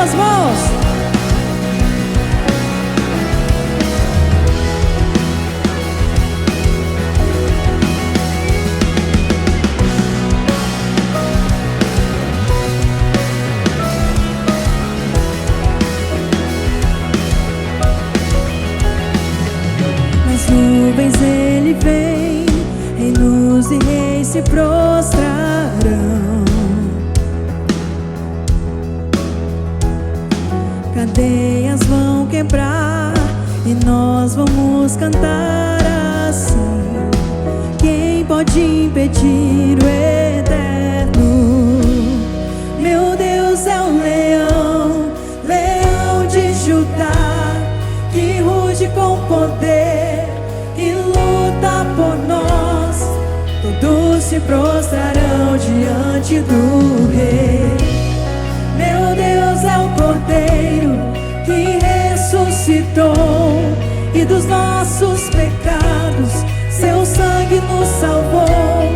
suas mãos. Nas nuvens ele vem, reinos e reis se prostrarão. Cadeias vão quebrar e nós vamos cantar assim. Quem pode impedir o eterno? Meu Deus é o leão, leão de Judá, que ruge com poder e luta por nós. Todos se prostrarão diante do Rei. Meu Deus é o Cordeiro que ressuscitou, e dos nossos pecados seu sangue nos salvou.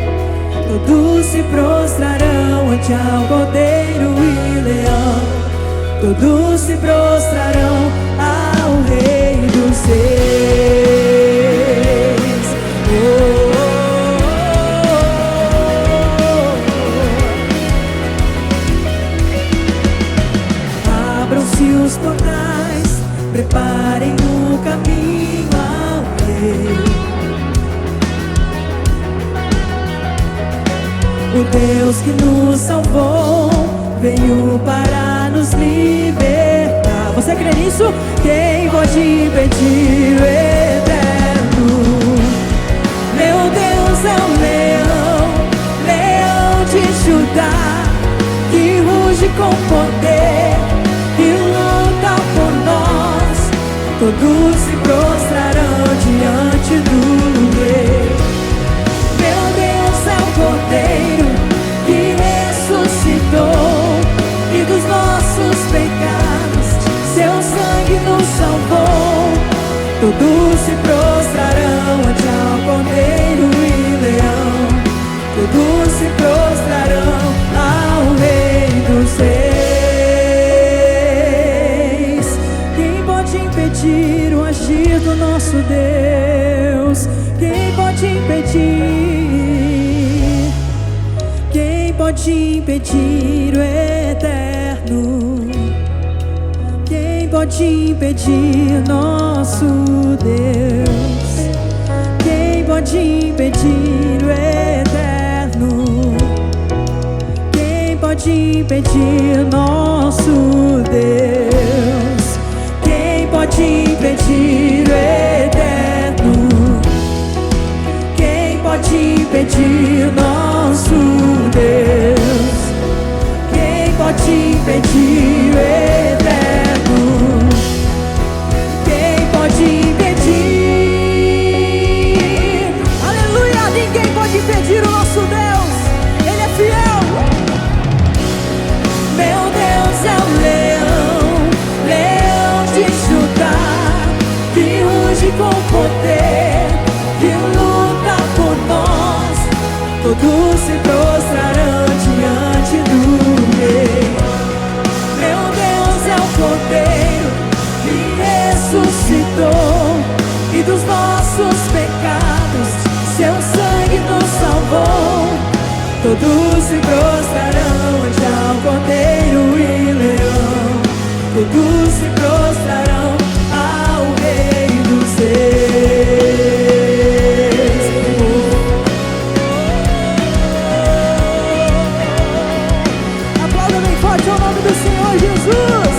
Todos se prostrarão ante ao Cordeiro e Leão. Todos se prostrarão ao Rei dos Reis. Abram-se os portais, preparem o caminho ao Rei. O Deus que nos salvou veio para nos libertar. Você crê nisso? Quem pode impedir o eterno? Meu Deus é o leão, leão de Judá, que ruge com poder e luta por nós. Todos se prostrarão diante do Rei. Meu Deus é o Cordeiro que ressuscitou, e dos nossos pecados seu sangue nos salvou. Todos se prostrarão ante ao Cordeiro e Leão. Todos se prostrarão ao Rei dos Reis. Quem pode impedir o agir do nosso Deus? Quem pode impedir? Quem pode impedir o eterno? Quem pode impedir nosso Deus? Quem pode impedir o eterno? Quem pode impedir nosso Deus? Quem pode impedir o eterno? Quem pode impedir nosso Deus? Quem pode impedir o eterno? Quem pode impedir? Aleluia! Ninguém pode impedir o nosso Deus. Ele é fiel. Meu Deus é o leão, leão de Judá, que ruge com poder, que luta por nós. Todos se prostrarão diante do Rei. Meu Deus é o Cordeiro que ressuscitou, e dos nossos pecados seu sangue nos salvou. Todos se prostrarão ante ao Cordeiro e Leão. Todos se prostrarão ao Rei dos Reis. Aplauda bem forte ao nome do Senhor Jesus.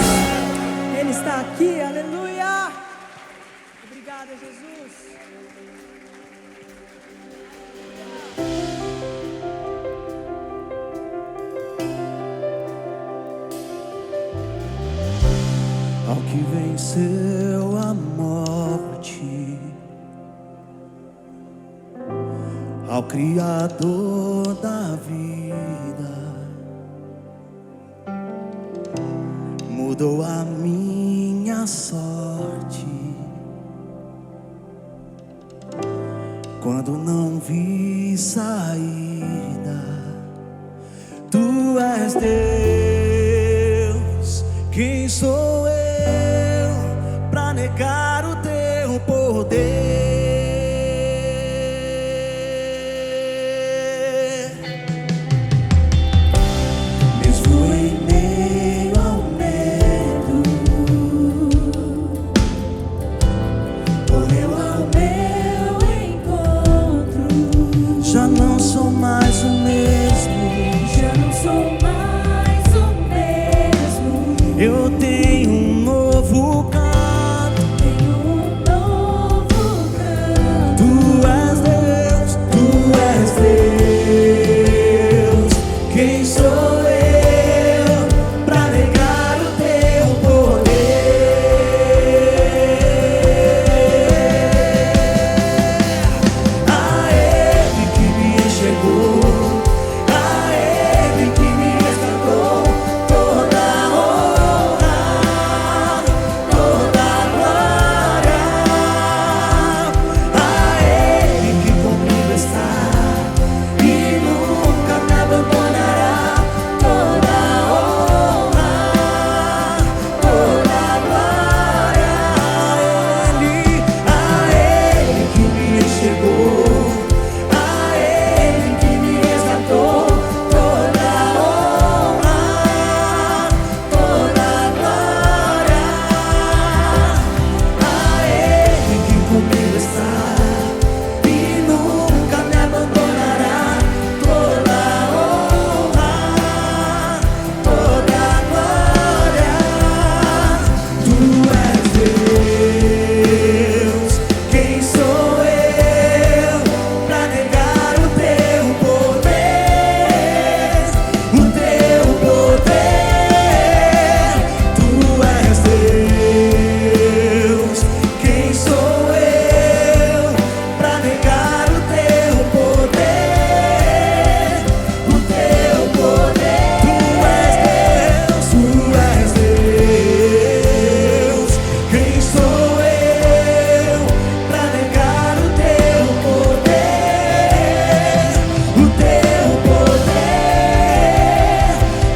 Ele está aqui, aleluia. Obrigada, Jesus. Ao que venceu a morte, ao Criador da vida, mudou a minha sorte. Quando não vi saída, Tu és Deus, quem Eu tenho um novo canto. Tenho um novo canto. Tu és Deus, tu és Deus. Quem sou eu pra negar o teu poder? A Ele que me enxergou, a Ele que me resgatou, toda honra, toda glória. A Ele que comigo está e nunca me abandonará, toda honra, toda glória. A Ele que me enxergou, a Ele que me resgatou, toda honra, toda glória. A Ele que comigo está e nunca me abandonará, toda honra, toda glória. Tu és Deus, quem sou eu pra negar o teu poder? O teu poder. Tu és Deus, quem sou eu pra negar o teu poder? O teu poder. Tu és Deus, quem sou eu pra negar o teu poder? O teu poder.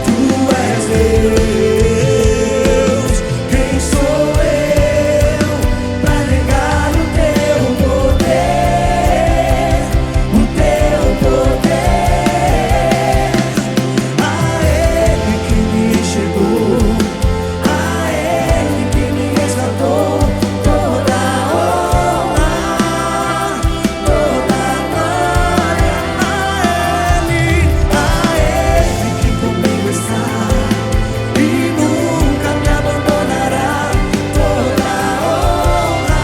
Tu és Deus, quem sou eu pra negar o teu poder? O teu poder. A Ele que me enxergou, a Ele que me resgatou, toda honra, toda glória. A Ele que comigo está e nunca me abandonará, toda honra,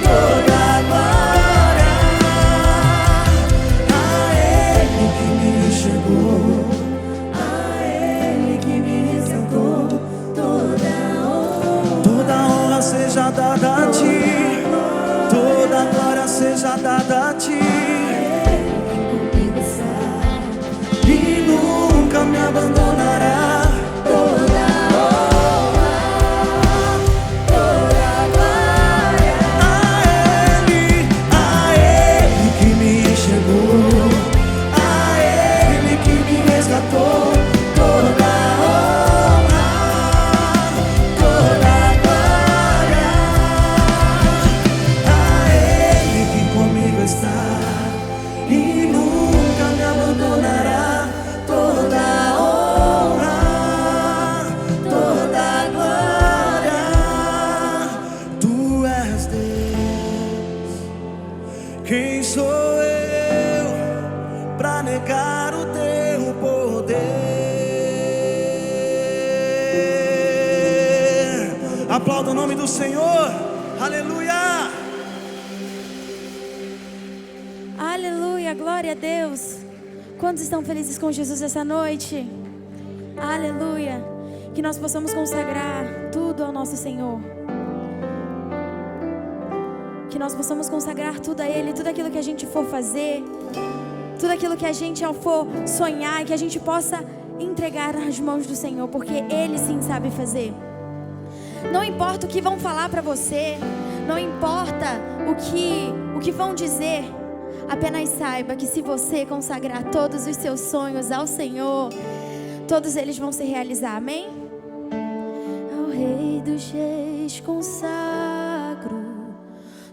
toda glória. A Ele que me enxergou, a Ele que me resgatou, toda honra seja dada a ti, toda glória seja dada a ti. E nunca me abandonará, toda honra, toda glória. A Ele que me enxergou, a Ele que me resgatou, toda honra, toda glória. A Ele que comigo está e nunca me abandonará, toda honra, toda glória. Tu és Deus, quem sou eu pra negar o teu poder? Aplauda o nome do Senhor, aleluia. Aleluia, glória a Deus. Quantos estão felizes com Jesus essa noite? Aleluia. Que nós possamos consagrar tudo ao nosso Senhor. Que nós possamos consagrar tudo a Ele, tudo aquilo que a gente for fazer, tudo aquilo que a gente for sonhar, e que a gente possa entregar nas mãos do Senhor, porque Ele sim sabe fazer. Não importa o que vão falar para você, não importa o que vão dizer, apenas saiba que se você consagrar todos os seus sonhos ao Senhor, todos eles vão se realizar, amém? Ao Rei dos Reis consagro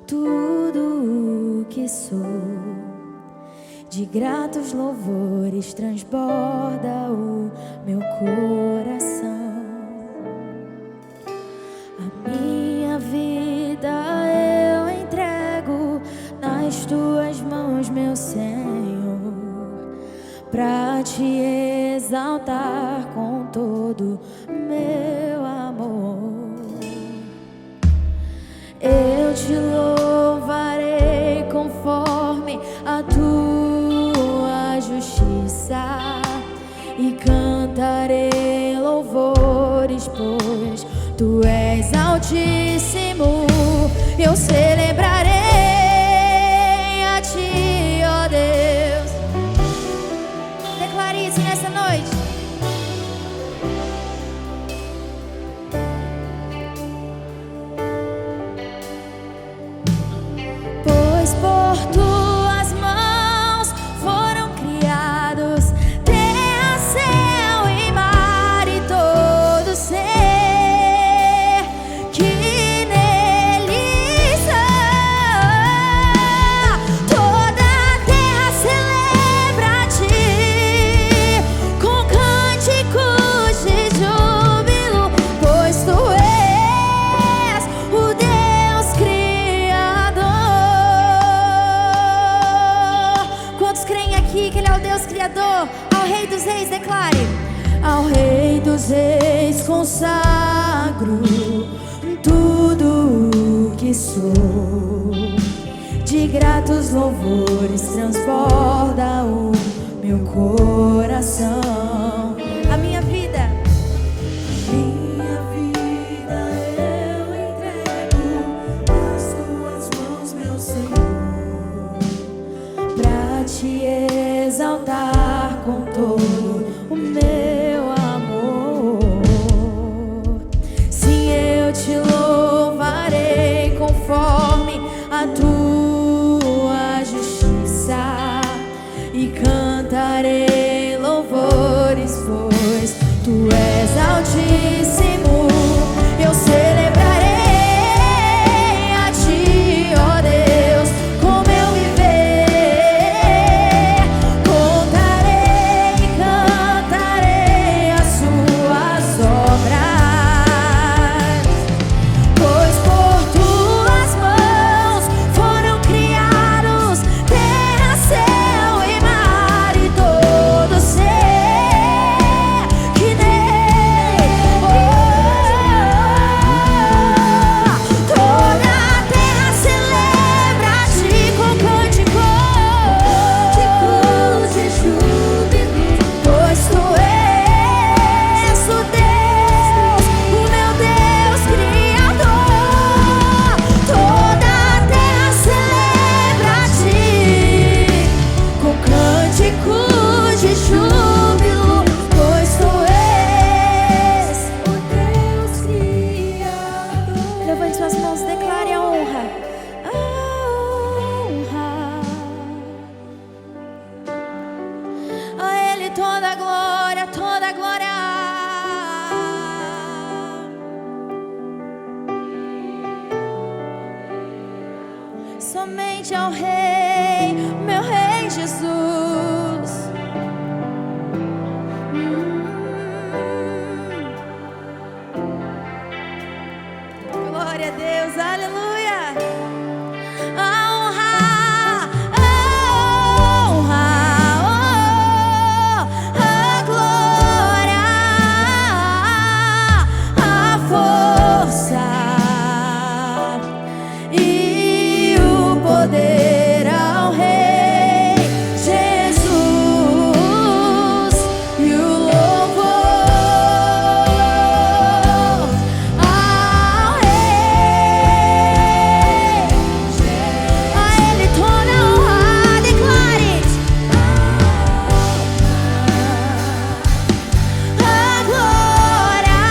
tudo o que sou, de gratos louvores transborda o meu coração. A minha vida eu entrego nas tuas mãos, meu Senhor, pra te exaltar com todo meu amor. Eu te louvarei conforme a tua justiça e cantarei louvores, pois tu és altíssimo. Eu celebrarei a ti, ó Deus. Declare isso nessa noite. Pois por tuas mãos foram criados terra, céu e mar e todo ser que neles há. Toda a terra celebra a ti com cânticos de júbilo, pois tu és o Deus Criador. Quantos creem aqui que Ele é o Deus Criador? Ao Rei dos Reis declare: ao Rei dos Reis consagro tudo o que sou. De gratos louvores transborda o meu coração. A minha vida eu entrego nas tuas mãos, meu Senhor, pra te exaltar com todo o meu amor. Sim, eu te louvarei conforme a tua justiça e cantarei louvores, pois tu és altíssimo. Eu celebrarei a ti, ó Deus, com meu viver. Contarei e cantarei as suas obras, pois por tuas mãos foram criados terra, céu e mar e todo ser que nele. Toda a terra celebra a ti com cânticos de júbilo, pois tu és o Deus, o meu Deus Criador. Toda a terra celebra a ti com cânticos de júbilo, pois tu és o Deus Criador. Levante suas mãos, declare a honra. A honra. A Ele toda a glória, toda a glória. Somente ao Rei, meu Rei Jesus. Glória a Deus, aleluia. A honra, a glória, a força e o poder ao Rei Jesus e o louvor ao Rei. A Ele toda a honra, declare a glória,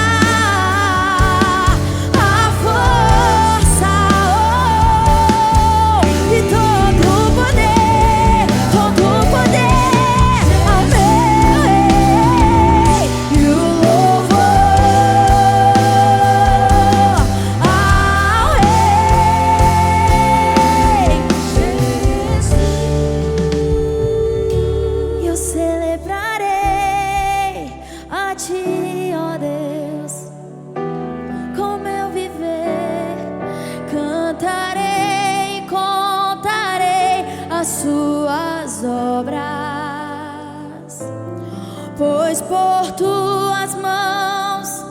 a força e todo o poder ao meu Rei e o louvor ao Rei Jesus. Eu celebrarei a ti, ó Deus, com meu viver. Cantarei e contarei as suas obras, pois por tuas mãos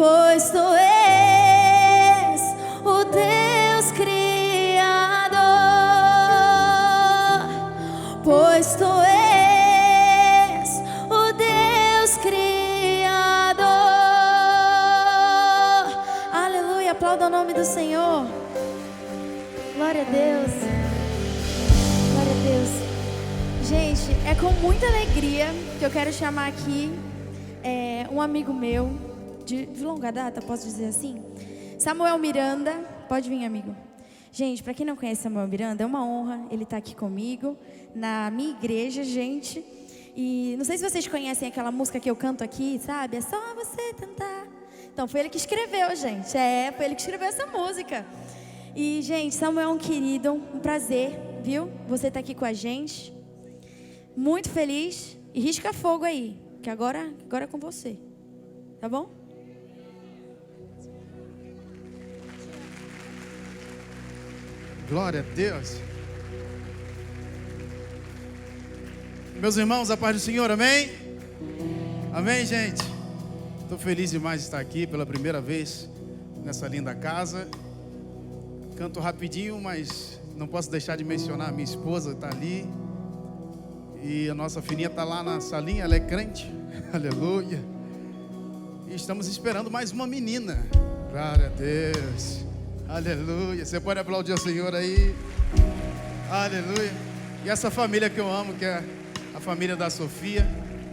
pois tu és o Deus Criador, pois tu és o Deus Criador. Aleluia, aplauda o nome do Senhor. Glória a Deus. Glória a Deus. Gente, é com muita alegria que eu quero chamar aqui um amigo meu, de longa data, posso dizer assim? Samuel Miranda. Pode vir, amigo. Gente, para quem não conhece Samuel Miranda, é uma honra ele estar aqui comigo, na minha igreja, gente. E não sei se vocês conhecem aquela música que eu canto aqui, sabe? É só você tentar. Então, foi ele que escreveu, gente. Foi ele que escreveu essa música. E, gente, Samuel é um querido, um prazer, viu? Você tá aqui com a gente. Muito feliz. E risca fogo aí, que agora é com você. Tá bom? Glória a Deus. Meus irmãos, a paz do Senhor, amém? Amém, gente? Estou feliz demais de estar aqui pela primeira vez nessa linda casa. Canto rapidinho, mas não posso deixar de mencionar a minha esposa, está ali. E a nossa filhinha está lá na salinha, ela é crente. Aleluia. E estamos esperando mais uma menina. Glória a Deus. Aleluia. Você pode aplaudir o Senhor aí. Aleluia. E essa família que eu amo, que é a família da Sofia,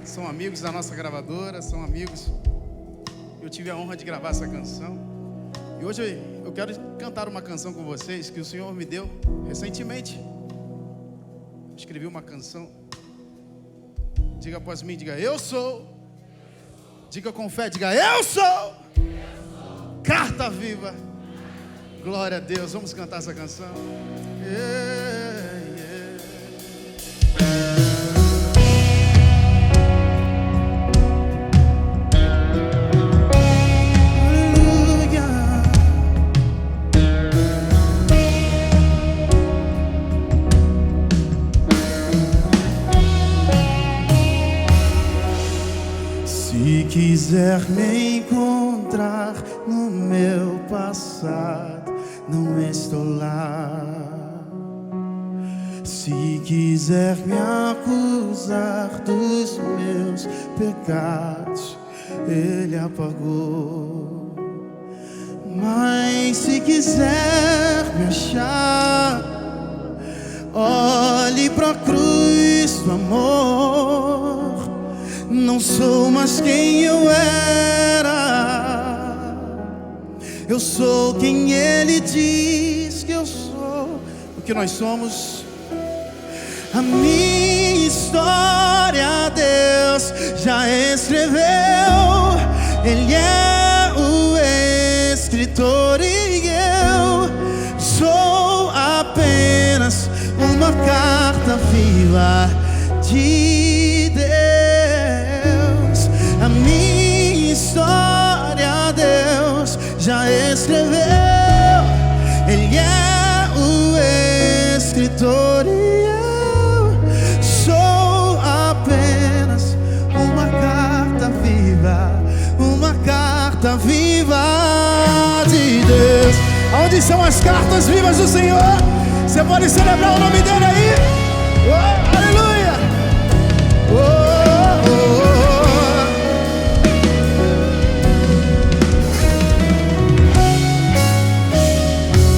são amigos da nossa gravadora, são amigos. Eu tive a honra de gravar essa canção. E hoje eu quero cantar uma canção com vocês que o Senhor me deu recentemente. Escrevi uma canção. Diga após mim, diga eu sou. Diga com fé, diga eu sou. Carta viva. Glória a Deus, vamos cantar essa canção. Se quiser me encontrar no meu passado, não estou lá. Se quiser me acusar dos meus pecados, Ele apagou. Mas se quiser me achar, olhe pra cruz do amor. Não sou mais quem eu era, eu sou quem Ele diz que eu sou. O que nós somos. A minha história Deus já escreveu. Ele é o escritor e eu sou apenas uma carta viva de Deus. A minha história Deus já escreveu. Ele é o escritor e eu sou apenas uma carta viva, uma carta viva de Deus. Onde são as cartas vivas do Senhor? Você pode celebrar o nome dele aí? Oh, aleluia! Oh, oh, oh.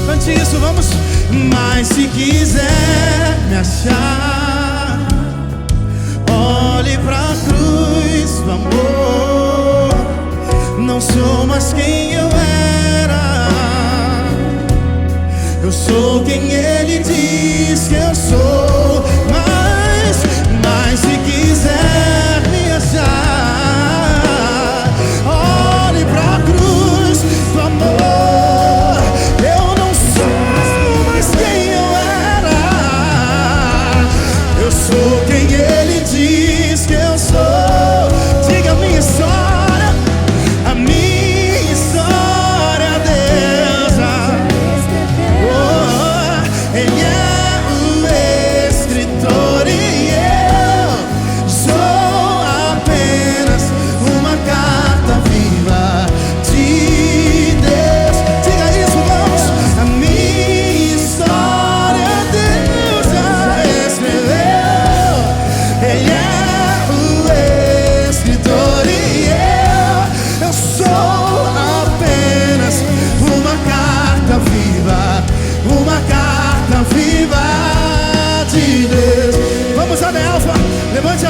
Cante isso, vamos. Mas se quiser me achar, olhe pra cruz do amor. Não sou mais quem eu era, eu sou quem Ele diz que eu sou. Mas se quiser me achar, olhe pra cruz do amor. Eu não sou mais quem eu era, eu sou quem Ele diz que eu sou. Diga a minha história, a minha história, Deus. Ele é o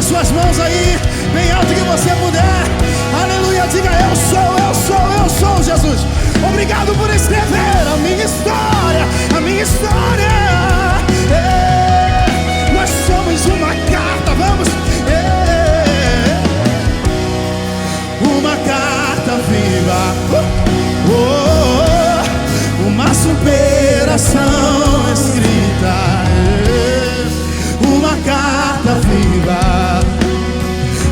suas mãos aí, bem alto que você puder. Aleluia, diga eu sou Jesus. Obrigado por escrever a minha história, a minha história. Nós somos uma carta, vamos. Uma carta viva, uma superação escrita, uma carta viva.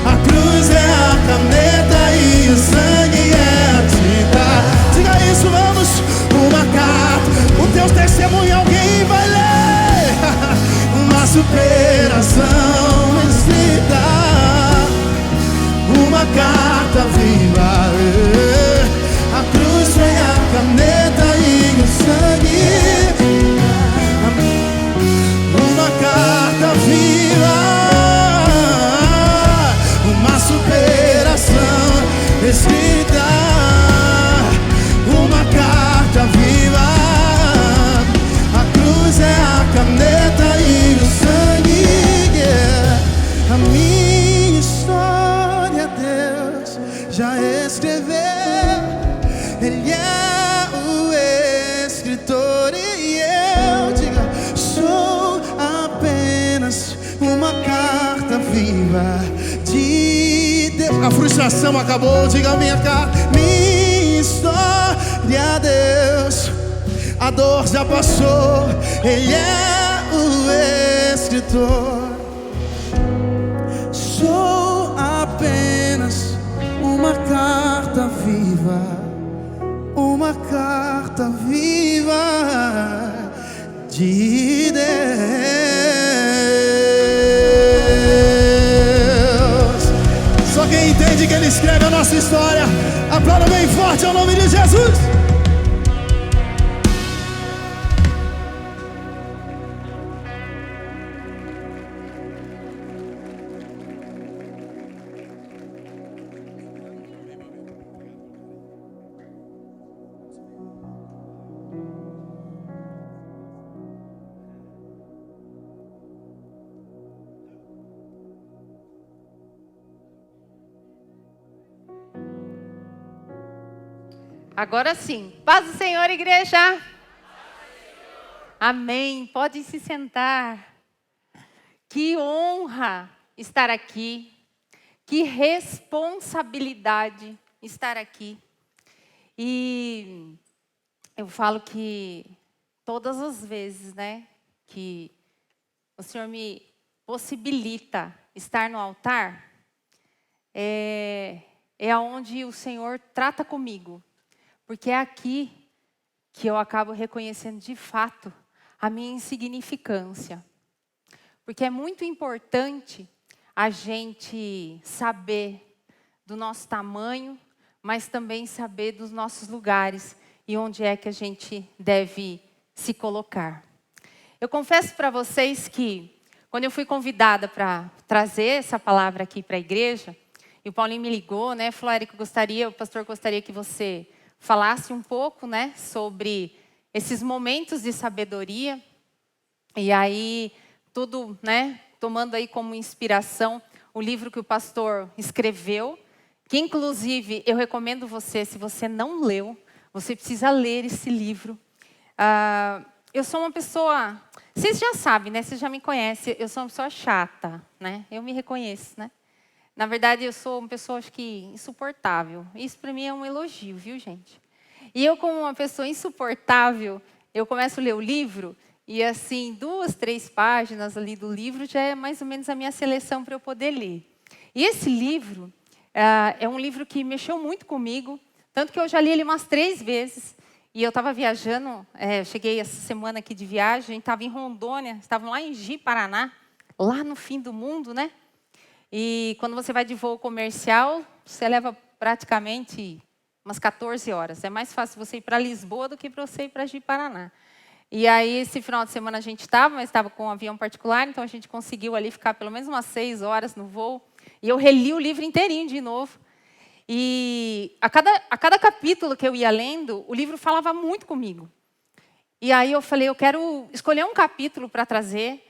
A cruz é a caneta e o sangue é a tinta. Diga isso, vamos. Uma carta, o teu testemunho alguém vai ler. Uma superação escrita, uma carta viva. A cruz foi a caneta e o sangue. Uma carta viva, uma superação escrita. Uma carta viva. A cruz é a caneta e o sangue. A minha história Deus já escreveu. Ele é o escritor e eu, diga, sou apenas uma carta viva de Deus. A frustração acabou, diga minha carta, minha história Deus. A dor já passou, Ele é o escritor. Sou apenas uma carta viva, uma carta viva de Deus. Só quem entende que Ele escreve a nossa história, aplauda bem forte ao nome de Jesus. Agora sim. Paz do Senhor, igreja. Amém. Pode se sentar. Que honra estar aqui. Que responsabilidade estar aqui. E eu falo que todas as vezes, né, que o Senhor me possibilita estar no altar, é onde o Senhor trata comigo. Porque é aqui que eu acabo reconhecendo de fato a minha insignificância. Porque é muito importante a gente saber do nosso tamanho, mas também saber dos nossos lugares e onde é que a gente deve se colocar. Eu confesso para vocês que quando eu fui convidada para trazer essa palavra aqui para a igreja, e o Paulinho me ligou, né, falou, Érico, o pastor gostaria que você falasse um pouco, né, sobre esses momentos de sabedoria. E aí, tudo, né, tomando aí como inspiração o livro que o pastor escreveu, que inclusive eu recomendo você, se você não leu, você precisa ler esse livro. Eu sou uma pessoa, vocês já sabem, né, vocês já me conhecem, eu sou uma pessoa chata, né, eu me reconheço, né. Na verdade, eu sou uma pessoa, acho que, insuportável. Isso, para mim, é um elogio, viu, gente? E eu, como uma pessoa insuportável, eu começo a ler o livro e, assim, 2, 3 páginas ali do livro já é mais ou menos a minha seleção para eu poder ler. E esse livro é um livro que mexeu muito comigo, tanto que eu já li ele umas 3 vezes. E eu estava viajando, cheguei essa semana aqui de viagem, estava em Rondônia, estava lá em Ji, Paraná, lá no fim do mundo, né? E quando você vai de voo comercial, você leva praticamente umas 14 horas. É mais fácil você ir para Lisboa do que para você ir para Ji-Paraná. E aí, esse final de semana a gente estava com um avião particular, então a gente conseguiu ali ficar pelo menos umas 6 horas no voo. E eu reli o livro inteirinho de novo. E a cada capítulo que eu ia lendo, o livro falava muito comigo. E aí eu falei, eu quero escolher um capítulo para trazer,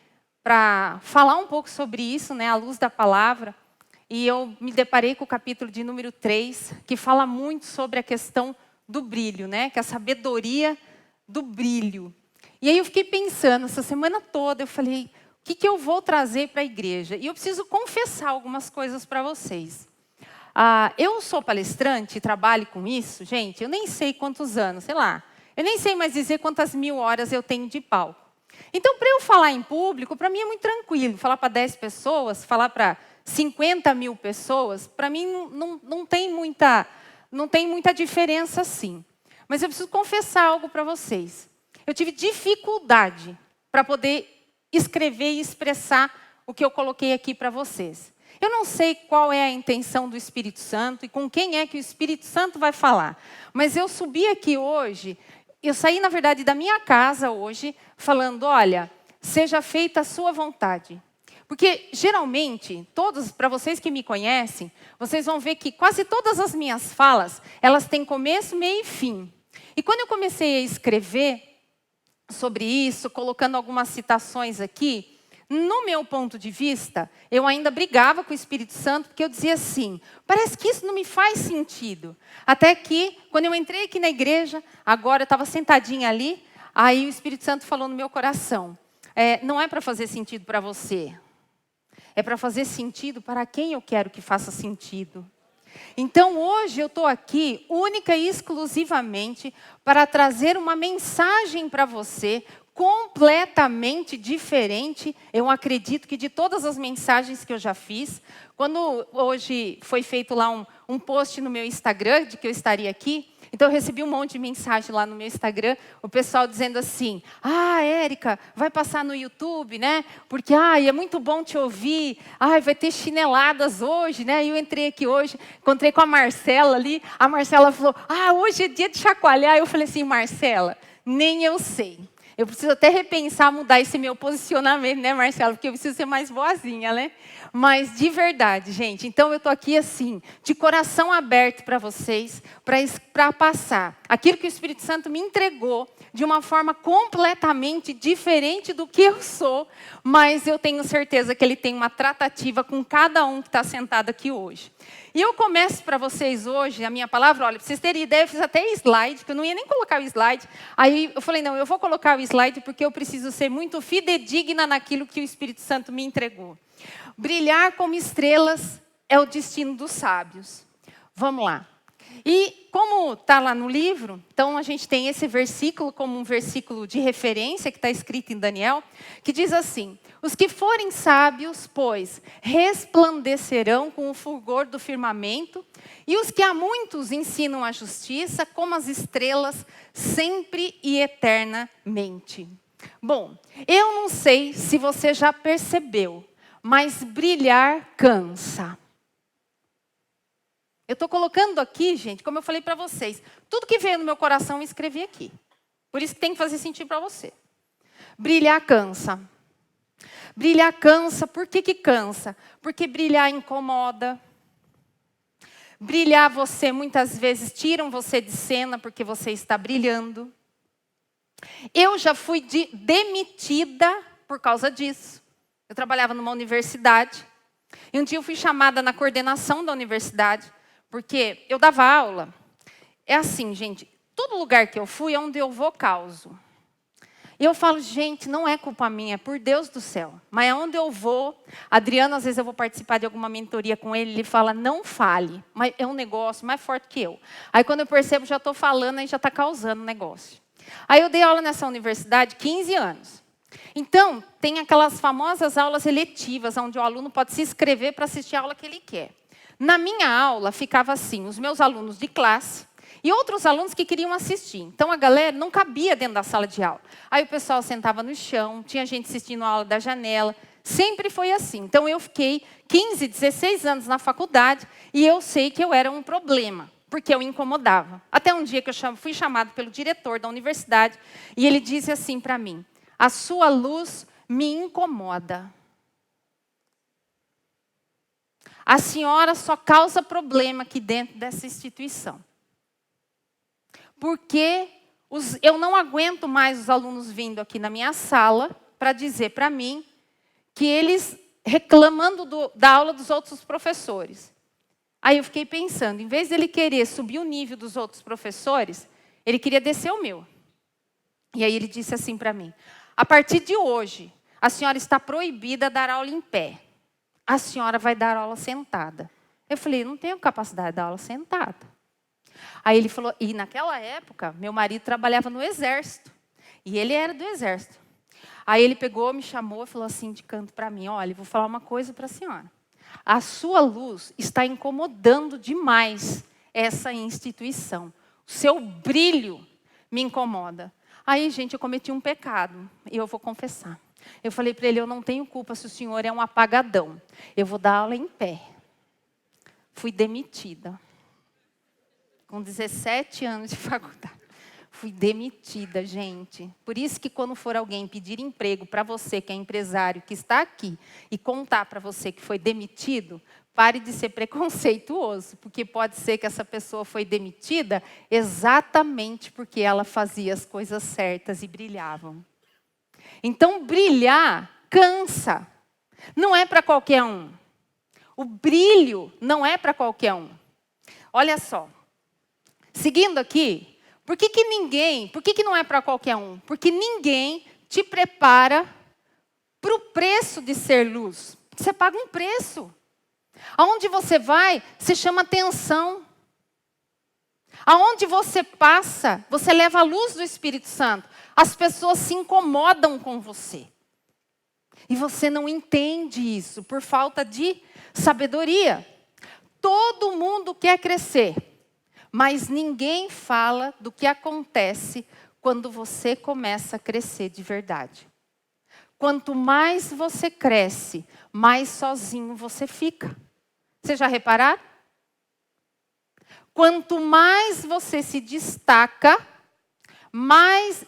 para falar um pouco sobre isso, né, à luz da palavra. E eu me deparei com o capítulo de número 3, que fala muito sobre a questão do brilho, né, que é a sabedoria do brilho. E aí eu fiquei pensando, essa semana toda, eu falei, o que eu vou trazer para a igreja? E eu preciso confessar algumas coisas para vocês. Eu sou palestrante, trabalho com isso, gente, eu nem sei quantos anos, sei lá. Eu nem sei mais dizer quantas 1000 horas eu tenho de palco. Então, para eu falar em público, para mim é muito tranquilo. Falar para 10 pessoas, falar para 50 mil pessoas, para mim não tem muita diferença assim. Mas eu preciso confessar algo para vocês. Eu tive dificuldade para poder escrever e expressar o que eu coloquei aqui para vocês. Eu não sei qual é a intenção do Espírito Santo e com quem é que o Espírito Santo vai falar. Mas eu subi aqui hoje, eu saí, na verdade, da minha casa hoje, falando, olha, seja feita a sua vontade. Porque, geralmente, para vocês que me conhecem, vocês vão ver que quase todas as minhas falas, elas têm começo, meio e fim. E quando eu comecei a escrever sobre isso, colocando algumas citações aqui, no meu ponto de vista, eu ainda brigava com o Espírito Santo, porque eu dizia assim, parece que isso não me faz sentido. Até que, quando eu entrei aqui na igreja, agora eu estava sentadinha ali, aí o Espírito Santo falou no meu coração, não é para fazer sentido para você, é para fazer sentido para quem eu quero que faça sentido. Então, hoje eu estou aqui única e exclusivamente para trazer uma mensagem para você completamente diferente, eu acredito que de todas as mensagens que eu já fiz. Quando hoje foi feito lá um post no meu Instagram, de que eu estaria aqui, então eu recebi um monte de mensagem lá no meu Instagram, o pessoal dizendo assim, Érica, vai passar no YouTube, né? Porque, é muito bom te ouvir, vai ter chineladas hoje, né? E eu entrei aqui hoje, encontrei com a Marcela ali, a Marcela falou, hoje é dia de chacoalhar. Eu falei assim, Marcela, nem eu sei. Eu preciso até repensar, mudar esse meu posicionamento, né, Marcelo? Porque eu preciso ser mais boazinha, né? Mas de verdade, gente. Então eu estou aqui assim, de coração aberto para vocês, para passar aquilo que o Espírito Santo me entregou de uma forma completamente diferente do que eu sou, mas eu tenho certeza que ele tem uma tratativa com cada um que está sentado aqui hoje. E eu começo para vocês hoje, a minha palavra, olha, para vocês terem ideia, eu fiz até slide, que eu não ia nem colocar o slide. Aí eu falei, não, eu vou colocar o slide porque eu preciso ser muito fidedigna naquilo que o Espírito Santo me entregou. Brilhar como estrelas é o destino dos sábios. Vamos lá. E como está lá no livro, então a gente tem esse versículo como um versículo de referência que está escrito em Daniel, que diz assim, os que forem sábios, pois, resplandecerão com o fulgor do firmamento, e os que a muitos ensinam a justiça, como as estrelas, sempre e eternamente. Bom, eu não sei se você já percebeu, mas brilhar cansa. Eu estou colocando aqui, gente, como eu falei para vocês, tudo que veio no meu coração eu escrevi aqui. Por isso que tem que fazer sentido para você. Brilhar cansa. Brilhar cansa. Por que cansa? Porque brilhar incomoda. Brilhar você, muitas vezes, tiram você de cena porque você está brilhando. Eu já fui demitida por causa disso. Eu trabalhava numa universidade. E um dia eu fui chamada na coordenação da universidade. Porque eu dava aula. É assim, gente, todo lugar que eu fui é onde eu vou causo. E eu falo, gente, não é culpa minha, é por Deus do céu. Mas é onde eu vou, Adriano, às vezes eu vou participar de alguma mentoria com ele, ele fala, não fale. Mas é um negócio mais forte que eu. Aí quando eu percebo, já estou falando, aí já está causando negócio. Aí eu dei aula nessa universidade 15 anos. Então, tem aquelas famosas aulas eletivas, onde o aluno pode se inscrever para assistir a aula que ele quer. Na minha aula, ficava assim, os meus alunos de classe e outros alunos que queriam assistir. Então, a galera não cabia dentro da sala de aula. Aí o pessoal sentava no chão, tinha gente assistindo a aula da janela. Sempre foi assim. Então, eu fiquei 15, 16 anos na faculdade e eu sei que eu era um problema, porque eu incomodava. Até um dia que eu fui chamado pelo diretor da universidade e ele disse assim para mim, a sua luz me incomoda. A senhora só causa problema aqui dentro dessa instituição. Porque eu não aguento mais os alunos vindo aqui na minha sala para dizer para mim que eles reclamando da aula dos outros professores. Aí eu fiquei pensando, em vez dele querer subir o nível dos outros professores, ele queria descer o meu. E aí ele disse assim para mim: a partir de hoje, a senhora está proibida de dar aula em pé. A senhora vai dar aula sentada. Eu falei: não tenho capacidade de dar aula sentada. Aí ele falou, e naquela época, meu marido trabalhava no exército. E ele era do exército. Aí ele pegou, me chamou e falou assim de canto para mim: olha, vou falar uma coisa para a senhora. A sua luz está incomodando demais essa instituição. O seu brilho me incomoda. Aí, gente, eu cometi um pecado. E eu vou confessar. Eu falei para ele: eu não tenho culpa se o senhor é um apagadão. Eu vou dar aula em pé. Fui demitida. Com 17 anos de faculdade. Fui demitida, gente. Por isso que quando for alguém pedir emprego para você, que é empresário, que está aqui, e contar para você que foi demitido, pare de ser preconceituoso, porque pode ser que essa pessoa foi demitida exatamente porque ela fazia as coisas certas e brilhavam. Então, brilhar cansa. Não é para qualquer um. O brilho não é para qualquer um. Olha só. Seguindo aqui, por que não é para qualquer um? Porque ninguém te prepara para o preço de ser luz. Você paga um preço. Aonde você vai, você chama atenção. Aonde você passa, você leva a luz do Espírito Santo. As pessoas se incomodam com você. E você não entende isso por falta de sabedoria. Todo mundo quer crescer. Mas ninguém fala do que acontece quando você começa a crescer de verdade. Quanto mais você cresce, mais sozinho você fica. Vocês já repararam? Quanto mais você se destaca,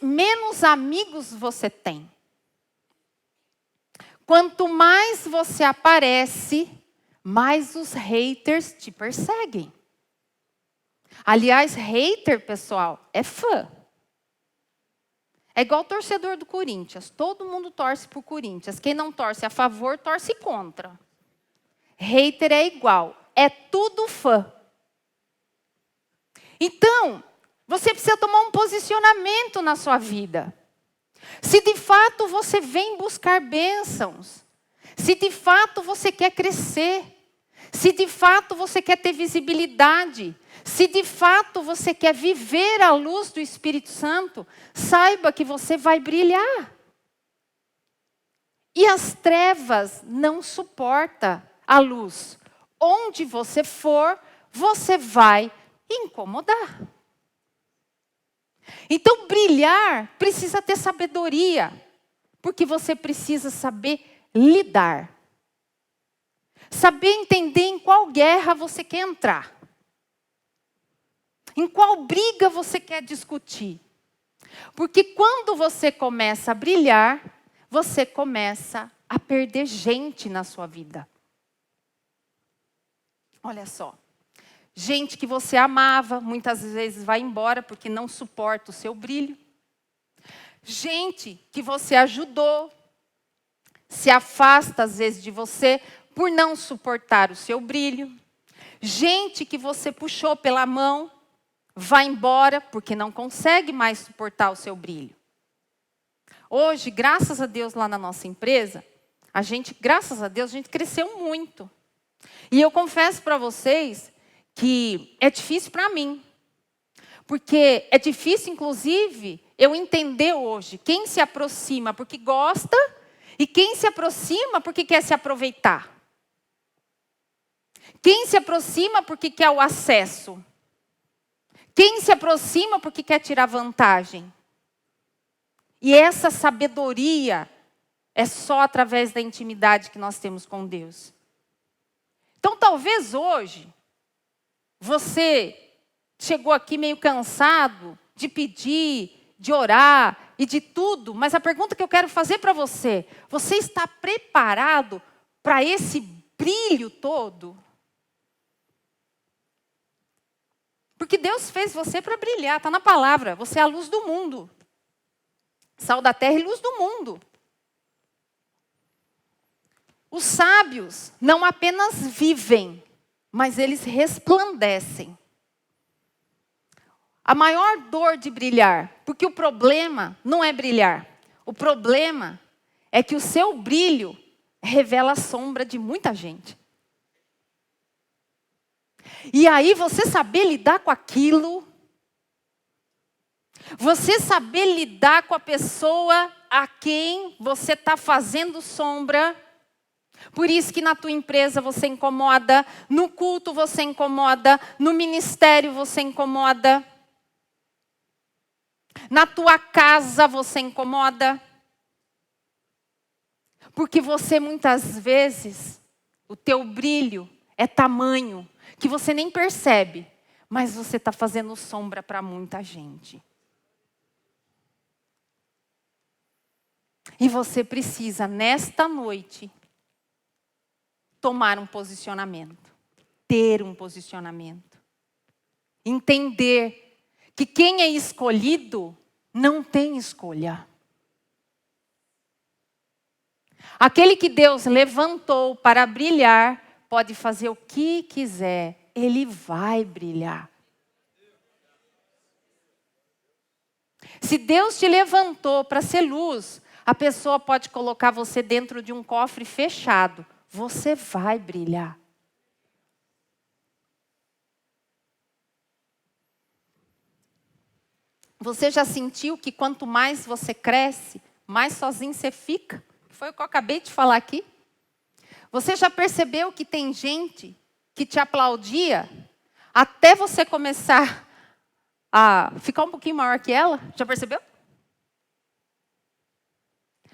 menos amigos você tem. Quanto mais você aparece, mais os haters te perseguem. Aliás, hater, pessoal, é fã. É igual o torcedor do Corinthians. Todo mundo torce por Corinthians. Quem não torce a favor, torce contra. Hater é igual. É tudo fã. Então, você precisa tomar um posicionamento na sua vida. Se de fato você vem buscar bênçãos, se de fato você quer crescer, se de fato você quer ter visibilidade, se de fato você quer viver a luz do Espírito Santo, saiba que você vai brilhar. E as trevas não suportam a luz. Onde você for, você vai incomodar. Então, brilhar precisa ter sabedoria, porque você precisa saber lidar. Saber entender em qual guerra você quer entrar. Em qual briga você quer discutir. Porque quando você começa a brilhar, você começa a perder gente na sua vida. Olha só. Gente que você amava, muitas vezes vai embora porque não suporta o seu brilho. Gente que você ajudou, se afasta às vezes de você por não suportar o seu brilho. Gente que você puxou pela mão, vai embora porque não consegue mais suportar o seu brilho. Hoje, graças a Deus, lá na nossa empresa, graças a Deus, a gente cresceu muito. E eu confesso para vocês que é difícil para mim. Porque é difícil, inclusive, eu entender hoje quem se aproxima porque gosta e quem se aproxima porque quer se aproveitar. Quem se aproxima porque quer o acesso. Quem se aproxima porque quer tirar vantagem. E essa sabedoria é só através da intimidade que nós temos com Deus. Então, talvez hoje, você chegou aqui meio cansado de pedir, de orar e de tudo, mas a pergunta que eu quero fazer para você: você está preparado para esse brilho todo? Porque Deus fez você para brilhar, está na palavra. Você é a luz do mundo. Sal da terra e luz do mundo. Os sábios não apenas vivem, mas eles resplandecem. A maior dor de brilhar, porque o problema não é brilhar. O problema é que o seu brilho revela a sombra de muita gente. E aí você saber lidar com aquilo, você saber lidar com a pessoa a quem você está fazendo sombra. Por isso que na tua empresa você incomoda, no culto você incomoda, no ministério você incomoda, na tua casa você incomoda. Porque você muitas vezes, o teu brilho é tamanho que você nem percebe, mas você está fazendo sombra para muita gente. E você precisa, nesta noite, tomar um posicionamento, ter um posicionamento, entender que quem é escolhido não tem escolha. Aquele que Deus levantou para brilhar, pode fazer o que quiser, ele vai brilhar. Se Deus te levantou para ser luz, a pessoa pode colocar você dentro de um cofre fechado, você vai brilhar. Você já sentiu que quanto mais você cresce, mais sozinho você fica? Foi o que eu acabei de falar aqui. Você já percebeu que tem gente que te aplaudia até você começar a ficar um pouquinho maior que ela? Já percebeu?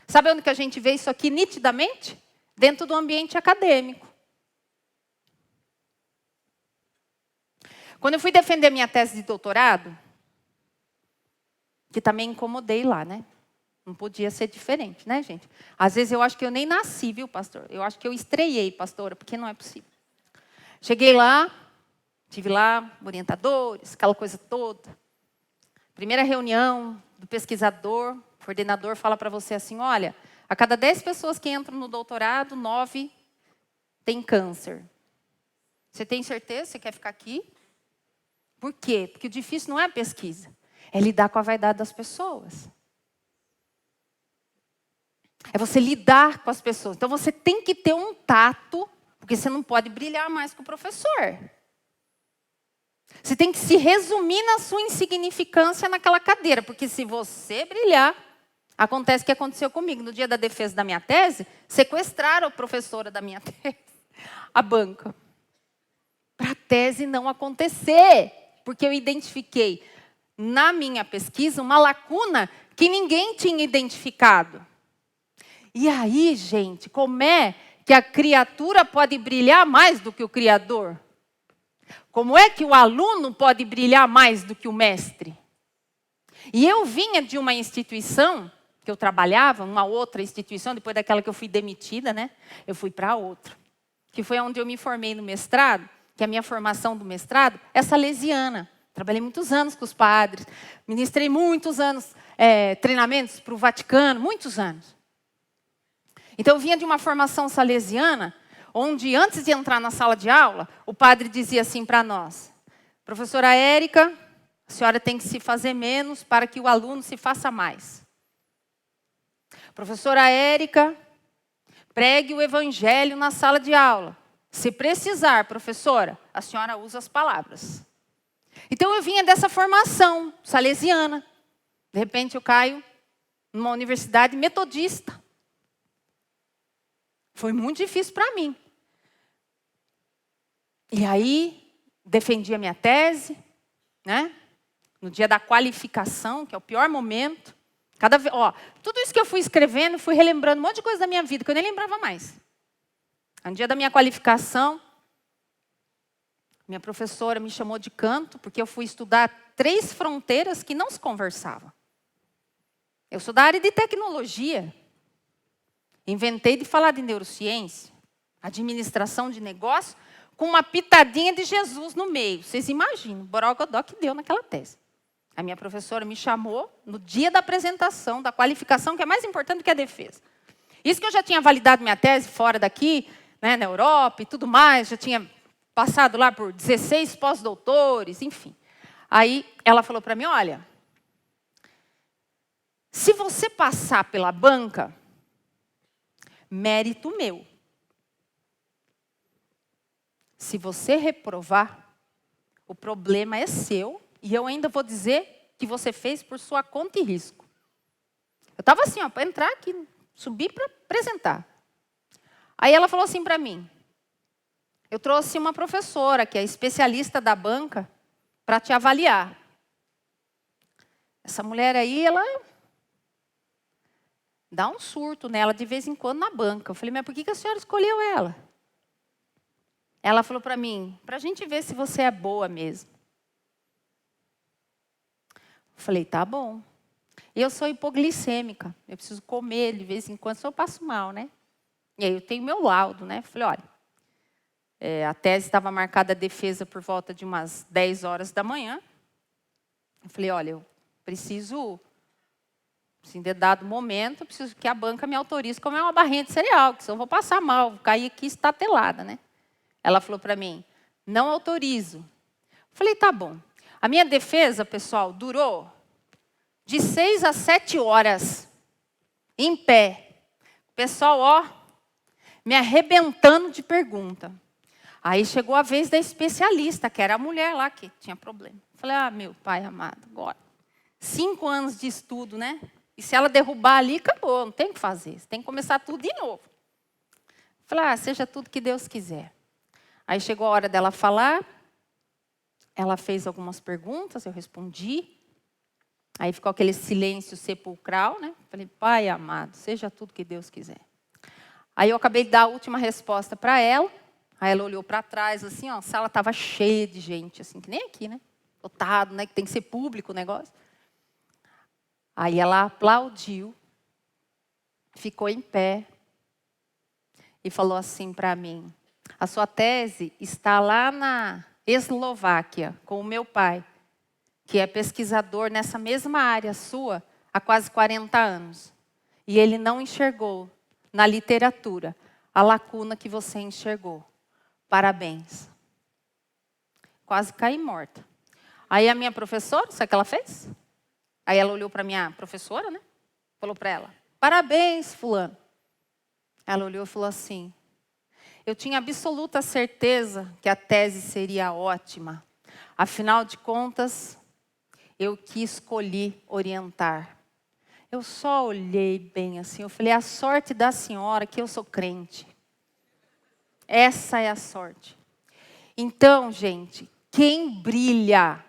Sabe onde que a gente vê isso aqui nitidamente? Dentro do ambiente acadêmico. Quando eu fui defender minha tese de doutorado, que também incomodei lá, né? Não podia ser diferente, né, gente? Às vezes eu acho que eu nem nasci, viu, pastor? Eu acho que eu estreiei, pastora, porque não é possível. Cheguei lá, tive lá orientadores, aquela coisa toda. Primeira reunião do pesquisador, o coordenador fala para você assim, olha, a cada 10 pessoas que entram no doutorado, 9 têm câncer. Você tem certeza? Você quer ficar aqui? Por quê? Porque o difícil não é a pesquisa, é lidar com a vaidade das pessoas. É você lidar com as pessoas. Então, você tem que ter um tato, porque você não pode brilhar mais que o professor. Você tem que se resumir na sua insignificância naquela cadeira, porque se você brilhar, acontece o que aconteceu comigo. No dia da defesa da minha tese, sequestraram a professora da minha tese, a banca. Para a tese não acontecer, porque eu identifiquei na minha pesquisa uma lacuna que ninguém tinha identificado. E aí, gente, como é que a criatura pode brilhar mais do que o Criador? Como é que o aluno pode brilhar mais do que o mestre? E eu vinha de uma instituição que eu trabalhava, uma outra instituição, depois daquela que eu fui demitida, né? Eu fui para outra, que foi onde eu me formei no mestrado, que a minha formação do mestrado é salesiana. Trabalhei muitos anos com os padres, ministrei muitos anos treinamentos para o Vaticano, muitos anos. Então, eu vinha de uma formação salesiana, onde, antes de entrar na sala de aula, o padre dizia assim para nós, professora Érica, a senhora tem que se fazer menos para que o aluno se faça mais. Professora Érica, pregue o evangelho na sala de aula. Se precisar, professora, a senhora usa as palavras. Então, eu vinha dessa formação salesiana. De repente, eu caio numa universidade metodista. Foi muito difícil para mim. E aí, defendi a minha tese, né? No dia da qualificação, que é o pior momento. Tudo isso que eu fui escrevendo, fui relembrando um monte de coisa da minha vida, que eu nem lembrava mais. No dia da minha qualificação, minha professora me chamou de canto, porque eu fui estudar 3 fronteiras que não se conversavam. Eu sou da área de tecnologia. Inventei de falar de neurociência, administração de negócio, com uma pitadinha de Jesus no meio. Vocês imaginam, o borogodó que deu naquela tese. A minha professora me chamou no dia da apresentação, da qualificação, que é mais importante do que a defesa. Isso que eu já tinha validado minha tese fora daqui, né, na Europa e tudo mais, já tinha passado lá por 16 pós-doutores, enfim. Aí ela falou para mim, olha, se você passar pela banca, mérito meu. Se você reprovar, o problema é seu e eu ainda vou dizer que você fez por sua conta e risco. Eu estava assim, ó, para entrar aqui, subir para apresentar. Aí ela falou assim para mim, eu trouxe uma professora, que é especialista da banca, para te avaliar. Essa mulher aí, ela dá um surto nela de vez em quando na banca. Eu falei, mas por que a senhora escolheu ela? Ela falou para mim, para a gente ver se você é boa mesmo. Eu falei, tá bom. Eu sou hipoglicêmica, eu preciso comer de vez em quando, se eu passo mal, né? E aí eu tenho meu laudo, né? Eu falei, olha, a tese estava marcada a defesa por volta de umas 10 horas da manhã. Eu falei, olha, eu preciso, assim, de dado momento, eu preciso que a banca me autorize comer uma barrinha de cereal, porque senão eu vou passar mal, vou cair aqui estatelada, né? Ela falou para mim, não autorizo. Eu falei, tá bom. A minha defesa, pessoal, durou de 6 a 7 horas, em pé. O pessoal, ó, me arrebentando de pergunta. Aí chegou a vez da especialista, que era a mulher lá que tinha problema. Eu falei, meu pai amado, agora, 5 anos de estudo, né? E se ela derrubar ali, acabou, não tem o que fazer. Você tem que começar tudo de novo. Eu falei, seja tudo que Deus quiser. Aí chegou a hora dela falar, ela fez algumas perguntas, eu respondi. Aí ficou aquele silêncio sepulcral, né? Falei, pai amado, seja tudo que Deus quiser. Aí eu acabei de dar a última resposta para ela. Aí ela olhou para trás, assim, ó, a sala estava cheia de gente, assim, que nem aqui, né? Lotado, né? Que tem que ser público o negócio. Aí ela aplaudiu, ficou em pé e falou assim para mim, a sua tese está lá na Eslováquia, com o meu pai, que é pesquisador nessa mesma área sua há quase 40 anos. E ele não enxergou na literatura a lacuna que você enxergou. Parabéns. Quase caí morta. Aí a minha professora, sabe o que ela fez? Aí ela olhou para a minha professora, né? Falou para ela, parabéns, fulano. Ela olhou e falou assim, eu tinha absoluta certeza que a tese seria ótima. Afinal de contas, eu que escolhi orientar. Eu só olhei bem assim, eu falei, a sorte da senhora que eu sou crente. Essa é a sorte. Então, gente, quem brilha,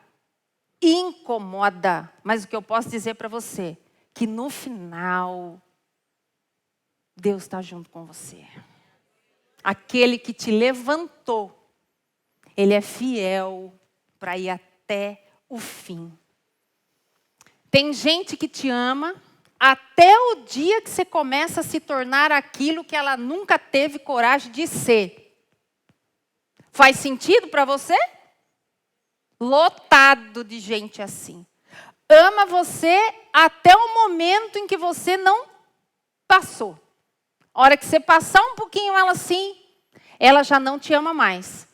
incomoda. Mas o que eu posso dizer para você, que no final, Deus está junto com você. Aquele que te levantou, Ele é fiel para ir até o fim. Tem gente que te ama até o dia que você começa a se tornar aquilo que ela nunca teve coragem de ser. Faz sentido para você? Lotado de gente assim. Ama você até o momento em que você não passou. A hora que você passar um pouquinho ela assim, ela já não te ama mais.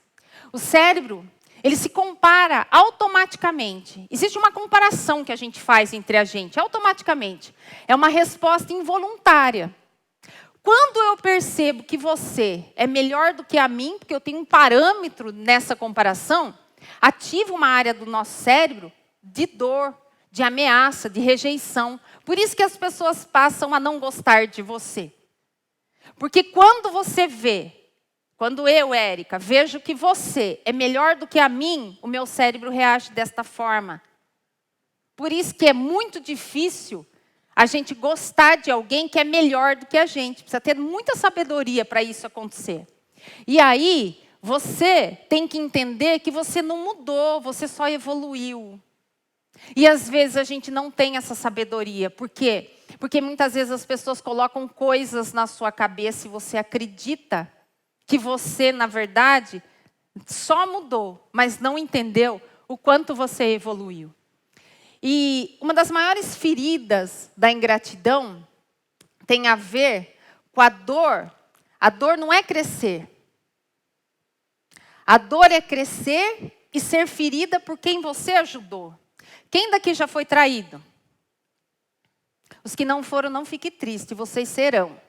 O cérebro, ele se compara automaticamente. Existe uma comparação que a gente faz entre a gente, automaticamente. É uma resposta involuntária. Quando eu percebo que você é melhor do que a mim, porque eu tenho um parâmetro nessa comparação, ativa uma área do nosso cérebro de dor, de ameaça, de rejeição. Por isso que as pessoas passam a não gostar de você. Porque quando você vê, quando eu, Érica, vejo que você é melhor do que a mim, o meu cérebro reage desta forma. Por isso que é muito difícil a gente gostar de alguém que é melhor do que a gente. Precisa ter muita sabedoria para isso acontecer. E aí, você tem que entender que você não mudou, você só evoluiu. E às vezes a gente não tem essa sabedoria. Por quê? Porque muitas vezes as pessoas colocam coisas na sua cabeça e você acredita que você, na verdade, só mudou, mas não entendeu o quanto você evoluiu. E uma das maiores feridas da ingratidão tem a ver com a dor não é crescer. A dor é crescer e ser ferida por quem você ajudou. Quem daqui já foi traído? Os que não foram, não fiquem tristes, vocês serão.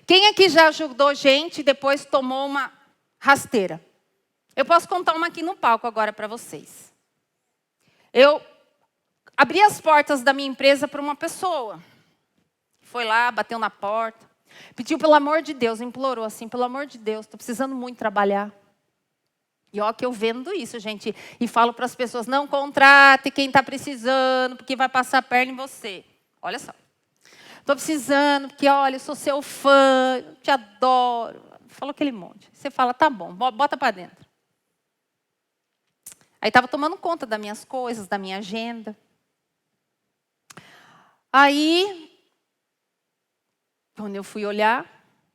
Quem aqui já ajudou gente e depois tomou uma rasteira? Eu posso contar uma aqui no palco agora para vocês. Eu abri as portas da minha empresa para uma pessoa. Foi lá, bateu na porta, pediu pelo amor de Deus, implorou assim, pelo amor de Deus, estou precisando muito trabalhar. E ó que eu vendo isso, gente, e falo para as pessoas, não contrate quem está precisando, porque vai passar a perna em você. Olha só. Estou precisando, porque olha, eu sou seu fã, eu te adoro. Falou aquele monte. Você fala, tá bom, bota para dentro. Aí estava tomando conta das minhas coisas, da minha agenda. Aí, quando eu fui olhar,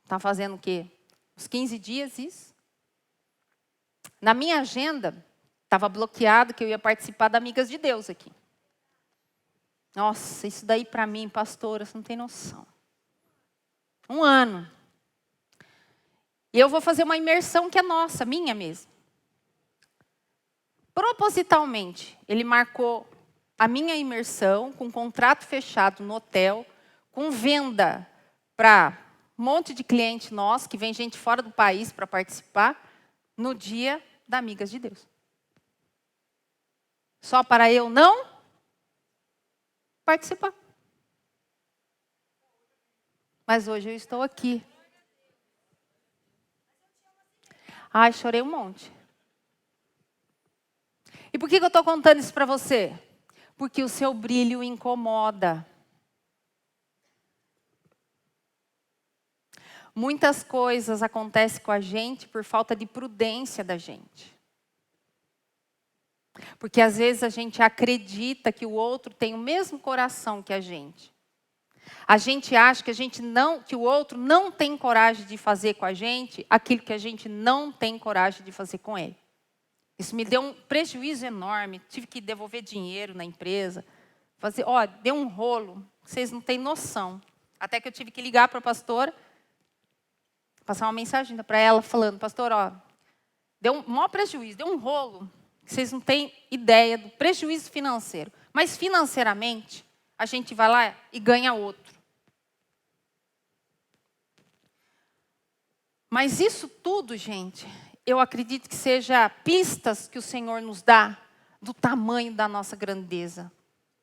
estava fazendo o quê? Uns 15 dias isso. Na minha agenda, estava bloqueado que eu ia participar da Amigas de Deus aqui. Nossa, isso daí para mim, pastora, você não tem noção. 1 ano. E eu vou fazer uma imersão que é nossa, minha mesmo. Propositalmente, ele marcou a minha imersão com contrato fechado no hotel, com venda para um monte de cliente nosso, que vem gente fora do país para participar, no dia da Amigas de Deus. Só para eu não participar. Mas hoje eu estou aqui. Ai, chorei um monte. E por que eu estou contando isso para você? Porque o seu brilho incomoda. Muitas coisas acontecem com a gente por falta de prudência da gente. Porque às vezes a gente acredita que o outro tem o mesmo coração que a gente. A gente acha que o outro não tem coragem de fazer com a gente aquilo que a gente não tem coragem de fazer com ele. Isso me deu um prejuízo enorme. Tive que devolver dinheiro na empresa. Deu um rolo. Vocês não têm noção. Até que eu tive que ligar para a pastora, passar uma mensagem para ela falando, pastora, deu um maior prejuízo, deu um rolo. Vocês não têm ideia do prejuízo financeiro. Mas financeiramente, a gente vai lá e ganha outro. Mas isso tudo, gente, eu acredito que seja pistas que o Senhor nos dá do tamanho da nossa grandeza,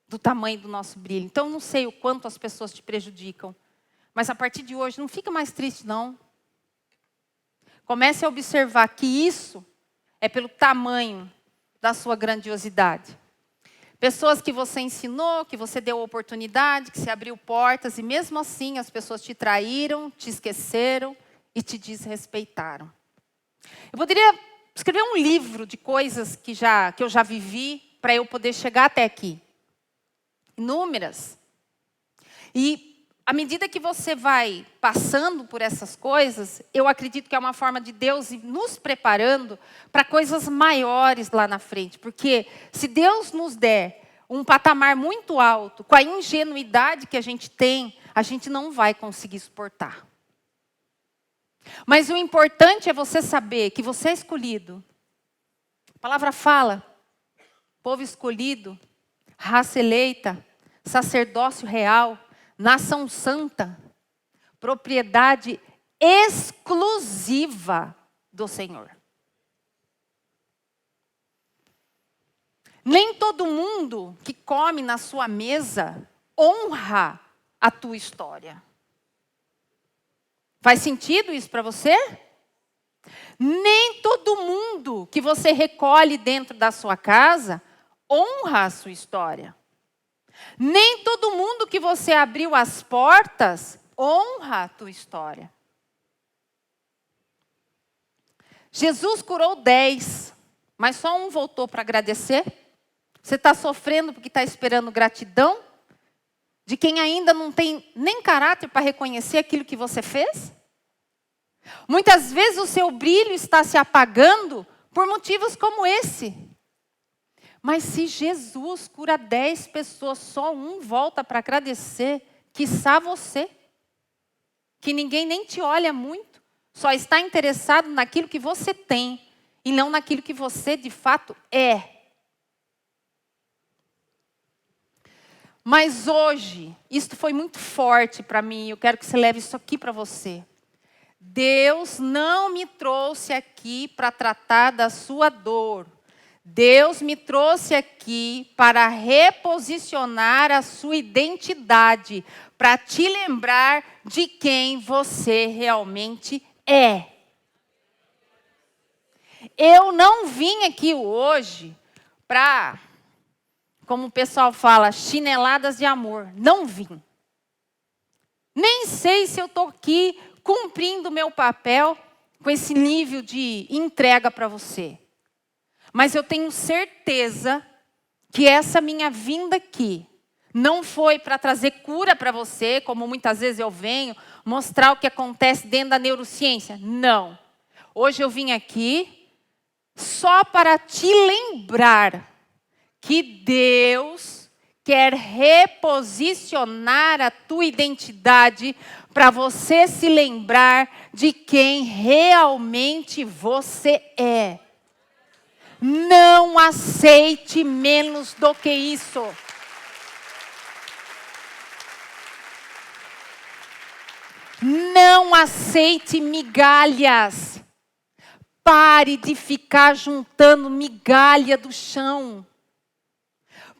do tamanho do nosso brilho. Então, eu não sei o quanto as pessoas te prejudicam, mas a partir de hoje, não fica mais triste, não. Comece a observar que isso é pelo tamanho da sua grandiosidade. Pessoas que você ensinou, que você deu oportunidade, que você abriu portas, e mesmo assim as pessoas te traíram, te esqueceram e te desrespeitaram. Eu poderia escrever um livro de coisas que eu já vivi para eu poder chegar até aqui. Inúmeras. E à medida que você vai passando por essas coisas, eu acredito que é uma forma de Deus ir nos preparando para coisas maiores lá na frente. Porque se Deus nos der um patamar muito alto, com a ingenuidade que a gente tem, a gente não vai conseguir suportar. Mas o importante é você saber que você é escolhido. A palavra fala, povo escolhido, raça eleita, sacerdócio real, nação santa, propriedade exclusiva do Senhor. Nem todo mundo que come na sua mesa honra a tua história. Faz sentido isso para você? Nem todo mundo que você recolhe dentro da sua casa honra a sua história. Nem todo mundo que você abriu as portas honra a tua história. Jesus curou 10, mas só um voltou para agradecer. Você está sofrendo porque está esperando gratidão? De quem ainda não tem nem caráter para reconhecer aquilo que você fez? Muitas vezes o seu brilho está se apagando por motivos como esse. Mas se Jesus cura 10 pessoas, só um volta para agradecer, quiçá você. que ninguém nem te olha muito, só está interessado naquilo que você tem e não naquilo que você de fato é. Mas hoje, isso foi muito forte para mim, eu quero que você leve isso aqui para você. Deus não me trouxe aqui para tratar da sua dor. Deus me trouxe aqui para reposicionar a sua identidade, para te lembrar de quem você realmente é. Eu não vim aqui hoje para, como o pessoal fala, chineladas de amor. Não vim. Nem sei se eu estou aqui cumprindo o meu papel com esse nível de entrega para você. Mas eu tenho certeza que essa minha vinda aqui não foi para trazer cura para você, como muitas vezes eu venho, mostrar o que acontece dentro da neurociência. Não. Hoje eu vim aqui só para te lembrar que Deus quer reposicionar a tua identidade para você se lembrar de quem realmente você é. Não aceite menos do que isso. Não aceite migalhas. Pare de ficar juntando migalha do chão.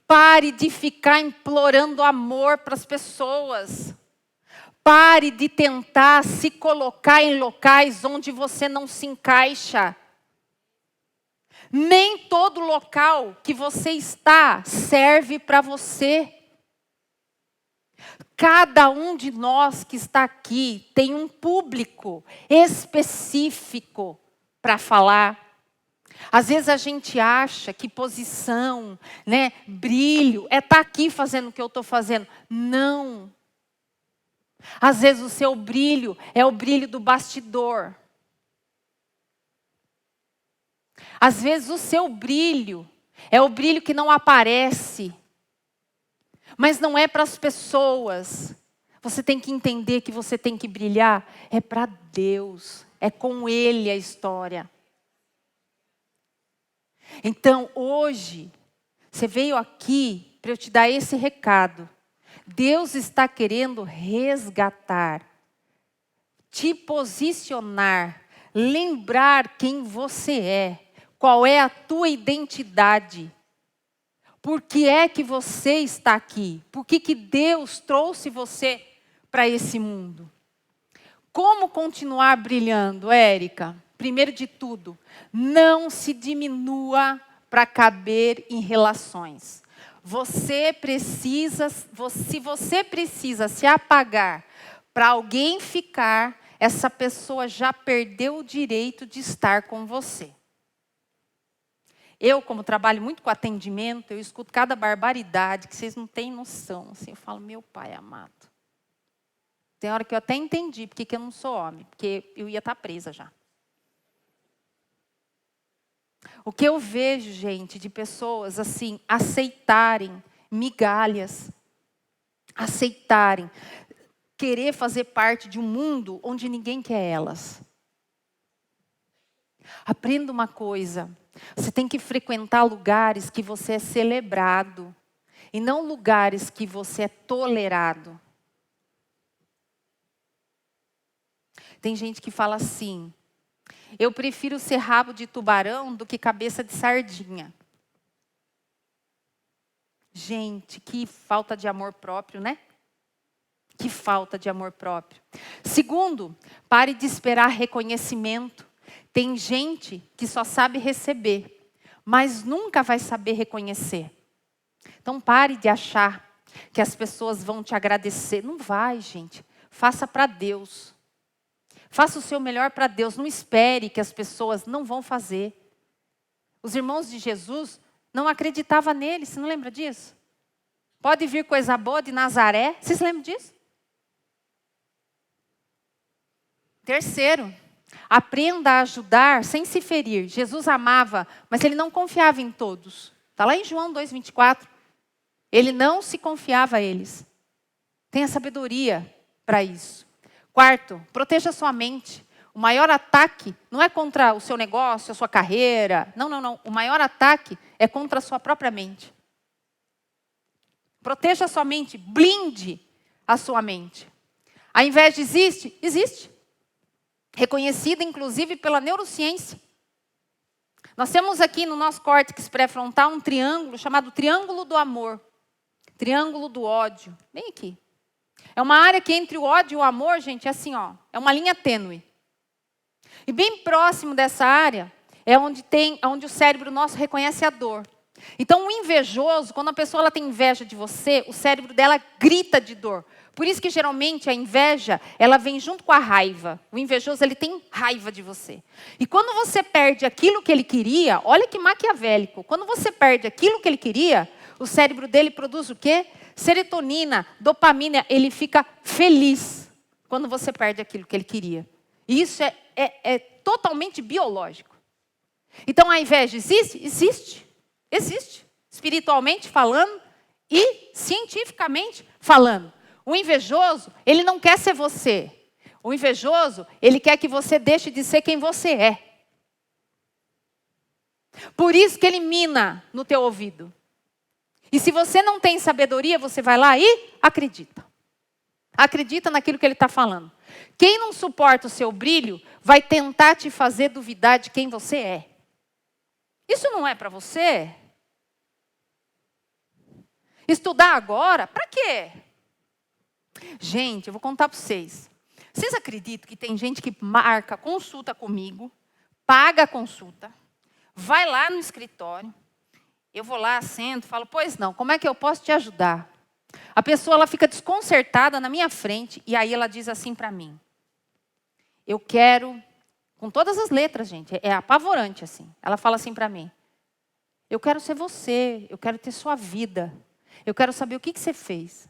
Pare de ficar implorando amor para as pessoas. Pare de tentar se colocar em locais onde você não se encaixa. Nem todo local que você está serve para você. Cada um de nós que está aqui tem um público específico para falar. Às vezes a gente acha que posição, né, brilho, é estar aqui fazendo o que eu estou fazendo. Não. Às vezes o seu brilho é o brilho do bastidor. Às vezes o seu brilho é o brilho que não aparece. Mas não é para as pessoas. Você tem que entender que você tem que brilhar. É para Deus. É com Ele a história. Então hoje, você veio aqui para eu te dar esse recado. Deus está querendo resgatar, te posicionar, lembrar quem você é. Qual é a tua identidade? Por que é que você está aqui? Por que Deus trouxe você para esse mundo? Como continuar brilhando, Érica? Primeiro de tudo, não se diminua para caber em relações. Se você precisa se apagar para alguém ficar, essa pessoa já perdeu o direito de estar com você. Eu, como trabalho muito com atendimento, eu escuto cada barbaridade que vocês não têm noção. Assim, eu falo, meu pai amado. Tem hora que eu até entendi porque que eu não sou homem, porque eu ia estar presa já. O que eu vejo, gente, de pessoas assim, aceitarem migalhas, aceitarem, querer fazer parte de um mundo onde ninguém quer elas. Aprenda uma coisa. Você tem que frequentar lugares que você é celebrado e não lugares que você é tolerado. Tem gente que fala assim, eu prefiro ser rabo de tubarão do que cabeça de sardinha. Gente, que falta de amor próprio, né? Que falta de amor próprio. Segundo, pare de esperar reconhecimento. Tem gente que só sabe receber, mas nunca vai saber reconhecer. Então pare de achar que as pessoas vão te agradecer. Não vai, gente. Faça para Deus. Faça o seu melhor para Deus. Não espere que as pessoas não vão fazer. Os irmãos de Jesus não acreditavam nele. Você não lembra disso? Pode vir coisa boa de Nazaré. Vocês lembram disso? Terceiro, aprenda a ajudar sem se ferir. Jesus amava, mas ele não confiava em todos. Está lá em João 2,24. Ele não se confiava a eles. Tenha sabedoria para isso. Quarto, proteja a sua mente. O maior ataque não é contra o seu negócio, a sua carreira. Não, não, não. O maior ataque é contra a sua própria mente. Proteja a sua mente, blinde a sua mente. A inveja existe? Existe. Reconhecida, inclusive, pela neurociência. Nós temos aqui no nosso córtex pré-frontal um triângulo chamado triângulo do amor. Triângulo do ódio. Bem aqui. É uma área que entre o ódio e o amor, gente, é assim, ó. É uma linha tênue. E bem próximo dessa área é onde o cérebro nosso reconhece a dor. Então, o invejoso, quando a pessoa ela tem inveja de você, o cérebro dela grita de dor. Por isso que, geralmente, a inveja, ela vem junto com a raiva. O invejoso, ele tem raiva de você. E quando você perde aquilo que ele queria, olha que maquiavélico. Quando você perde aquilo que ele queria, o cérebro dele produz o quê? Serotonina, dopamina. Ele fica feliz quando você perde aquilo que ele queria. E isso é totalmente biológico. Então, a inveja existe? Existe. Existe. Espiritualmente falando e cientificamente falando. O invejoso, ele não quer ser você. O invejoso, ele quer que você deixe de ser quem você é. Por isso que ele mina no teu ouvido. E se você não tem sabedoria, você vai lá e acredita. Acredita naquilo que ele está falando. Quem não suporta o seu brilho, vai tentar te fazer duvidar de quem você é. Isso não é para você? Estudar agora? Para quê? Gente, eu vou contar para vocês. Vocês acreditam que tem gente que marca consulta comigo, paga a consulta, vai lá no escritório, eu vou lá, sento, falo, pois não, como é que eu posso te ajudar? A pessoa ela fica desconcertada na minha frente e aí ela diz assim para mim, eu quero, com todas as letras, gente, é apavorante assim. Ela fala assim para mim, eu quero ser você, eu quero ter sua vida, eu quero saber o que você fez.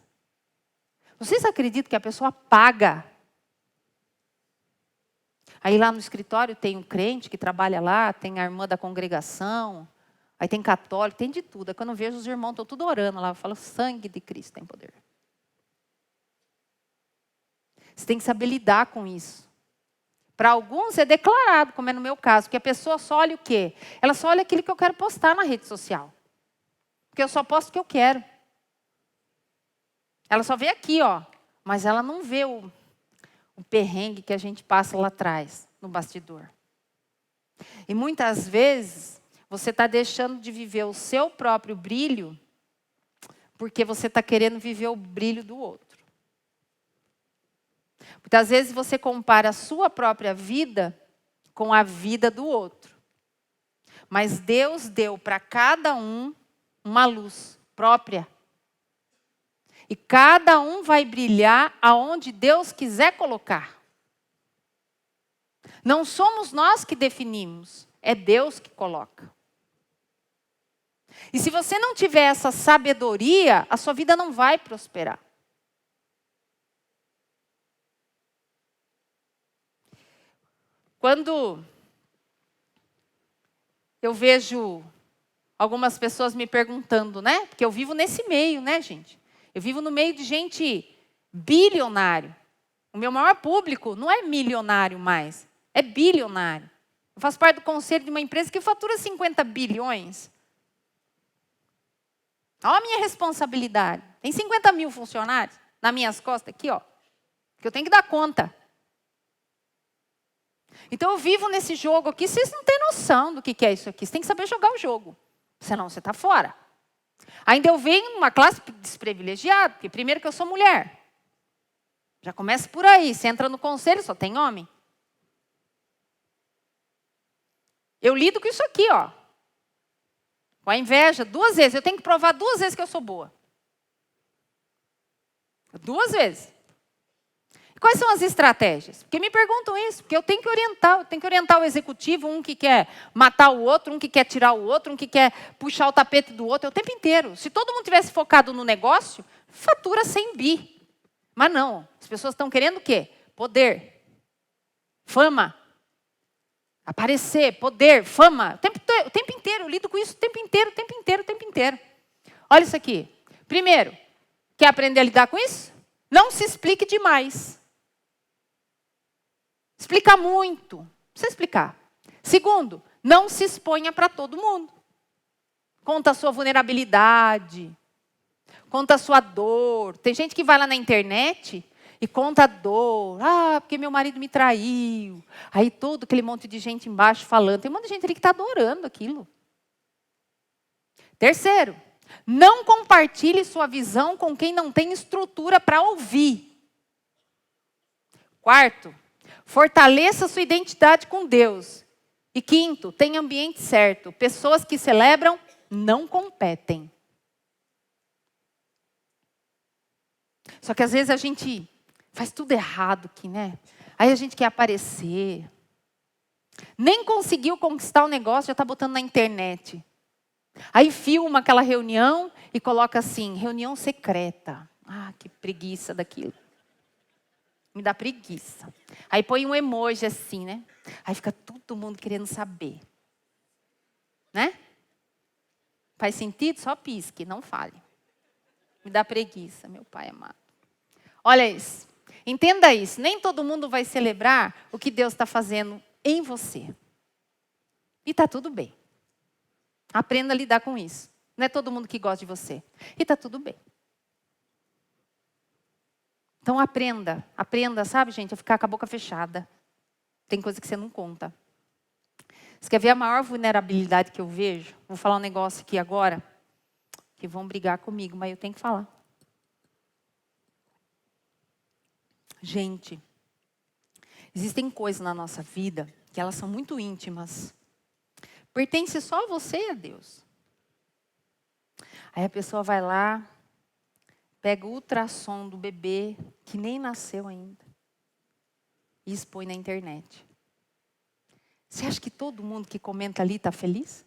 Vocês acreditam que a pessoa paga? Aí lá no escritório tem um crente que trabalha lá, tem a irmã da congregação, aí tem católico, tem de tudo. Aí quando eu vejo os irmãos, estão tudo orando lá, eu falo, sangue de Cristo tem poder. Você tem que saber lidar com isso. Para alguns é declarado, como é no meu caso, porque a pessoa só olha o quê? Ela só olha aquilo que eu quero postar na rede social. Porque eu só posto o que eu quero. Ela só vê aqui, ó, mas ela não vê o perrengue que a gente passa lá atrás, no bastidor. E muitas vezes, você está deixando de viver o seu próprio brilho, porque você está querendo viver o brilho do outro. Muitas vezes você compara a sua própria vida com a vida do outro. Mas Deus deu para cada um uma luz própria. E cada um vai brilhar aonde Deus quiser colocar. Não somos nós que definimos, é Deus que coloca. E se você não tiver essa sabedoria, a sua vida não vai prosperar. Quando eu vejo algumas pessoas me perguntando, né? Porque eu vivo nesse meio, né, gente? Eu vivo no meio de gente bilionário. O meu maior público não é milionário mais, é bilionário. Eu faço parte do conselho de uma empresa que fatura 50 bilhões. Olha a minha responsabilidade. Tem 50 mil funcionários nas minhas costas aqui, ó, que eu tenho que dar conta. Então eu vivo nesse jogo aqui, vocês não têm noção do que é isso aqui. Você tem que saber jogar o jogo, senão você está fora. Ainda eu venho numa classe desprivilegiada, porque primeiro que eu sou mulher. Já começa por aí, você entra no conselho, só tem homem. Eu lido com isso aqui, ó. Com a inveja, 2 vezes. Eu tenho que provar 2 vezes que eu sou boa. 2 vezes. Quais são as estratégias? Porque me perguntam isso, porque eu tenho que orientar o executivo, um que quer matar o outro, um que quer tirar o outro, um que quer puxar o tapete do outro, é o tempo inteiro. Se todo mundo tivesse focado no negócio, fatura 100 bi. Mas não, as pessoas estão querendo o quê? Poder, fama, aparecer, poder, fama. O tempo inteiro, eu lido com isso o tempo inteiro. Olha isso aqui. Primeiro, quer aprender a lidar com isso? Não se explique demais. Explica muito. Não precisa explicar. Segundo, não se exponha para todo mundo. Conta a sua vulnerabilidade. Conta a sua dor. Tem gente que vai lá na internet e conta a dor. Ah, porque meu marido me traiu. Aí todo aquele monte de gente embaixo falando. Tem um monte de gente ali que está adorando aquilo. Terceiro, não compartilhe sua visão com quem não tem estrutura para ouvir. Quarto, fortaleça sua identidade com Deus. E quinto, tenha ambiente certo. Pessoas que celebram não competem. Só que às vezes a gente faz tudo errado aqui, né? Aí a gente quer aparecer. Nem conseguiu conquistar o negócio, já está botando na internet. Aí filma aquela reunião e coloca assim, reunião secreta. Ah, que preguiça daquilo. Me dá preguiça. Aí põe um emoji assim, né? Aí fica todo mundo querendo saber. Né? Faz sentido? Só pisque, não fale. Me dá preguiça, meu pai amado. Olha isso. Entenda isso. Nem todo mundo vai celebrar o que Deus está fazendo em você. E está tudo bem. Aprenda a lidar com isso. Não é todo mundo que gosta de você. E está tudo bem. Então aprenda, sabe, gente, a ficar com a boca fechada. Tem coisa que você não conta. Você quer ver a maior vulnerabilidade que eu vejo? Vou falar um negócio aqui agora, que vão brigar comigo, mas eu tenho que falar. Gente, existem coisas na nossa vida que elas são muito íntimas. Pertence só a você e a Deus. Aí a pessoa vai lá, pega o ultrassom do bebê, que nem nasceu ainda, e expõe na internet. Você acha que todo mundo que comenta ali está feliz?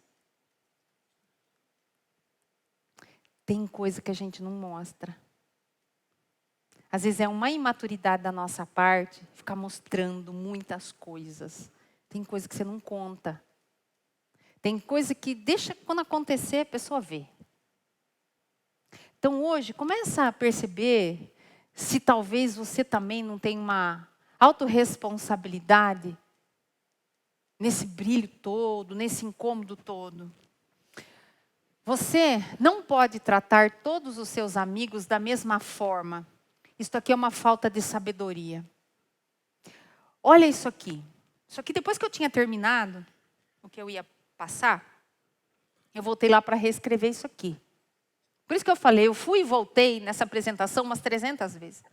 Tem coisa que a gente não mostra. Às vezes é uma imaturidade da nossa parte, ficar mostrando muitas coisas. Tem coisa que você não conta. Tem coisa que deixa quando acontecer a pessoa vê. Então hoje, começa a perceber se talvez você também não tem uma autorresponsabilidade nesse brilho todo, nesse incômodo todo. Você não pode tratar todos os seus amigos da mesma forma. Isso aqui é uma falta de sabedoria. Olha isso aqui. Isso aqui, depois que eu tinha terminado o que eu ia passar, eu voltei lá para reescrever isso aqui. Por isso que eu falei, eu fui e voltei nessa apresentação umas 300 vezes.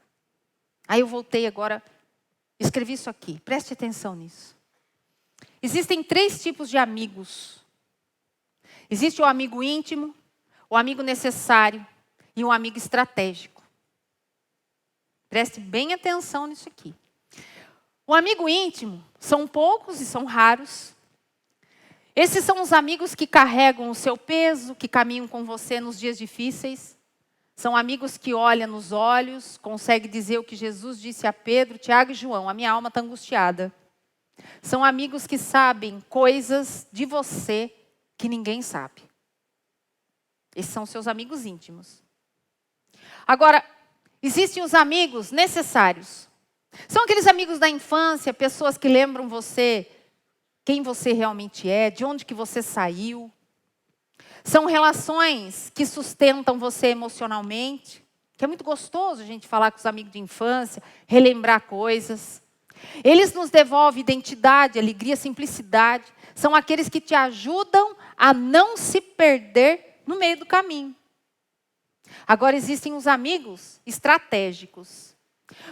Aí eu voltei agora, escrevi isso aqui. Preste atenção nisso. Existem 3 tipos de amigos. Existe o amigo íntimo, o amigo necessário e um amigo estratégico. Preste bem atenção nisso aqui. O amigo íntimo são poucos e são raros. Esses são os amigos que carregam o seu peso, que caminham com você nos dias difíceis. São amigos que olham nos olhos, conseguem dizer o que Jesus disse a Pedro, Tiago e João. A minha alma está angustiada. São amigos que sabem coisas de você que ninguém sabe. Esses são seus amigos íntimos. Agora, existem os amigos necessários. São aqueles amigos da infância, pessoas que lembram você quem você realmente é, de onde que você saiu. São relações que sustentam você emocionalmente, que é muito gostoso a gente falar com os amigos de infância, relembrar coisas. Eles nos devolvem identidade, alegria, simplicidade. São aqueles que te ajudam a não se perder no meio do caminho. Agora existem os amigos estratégicos.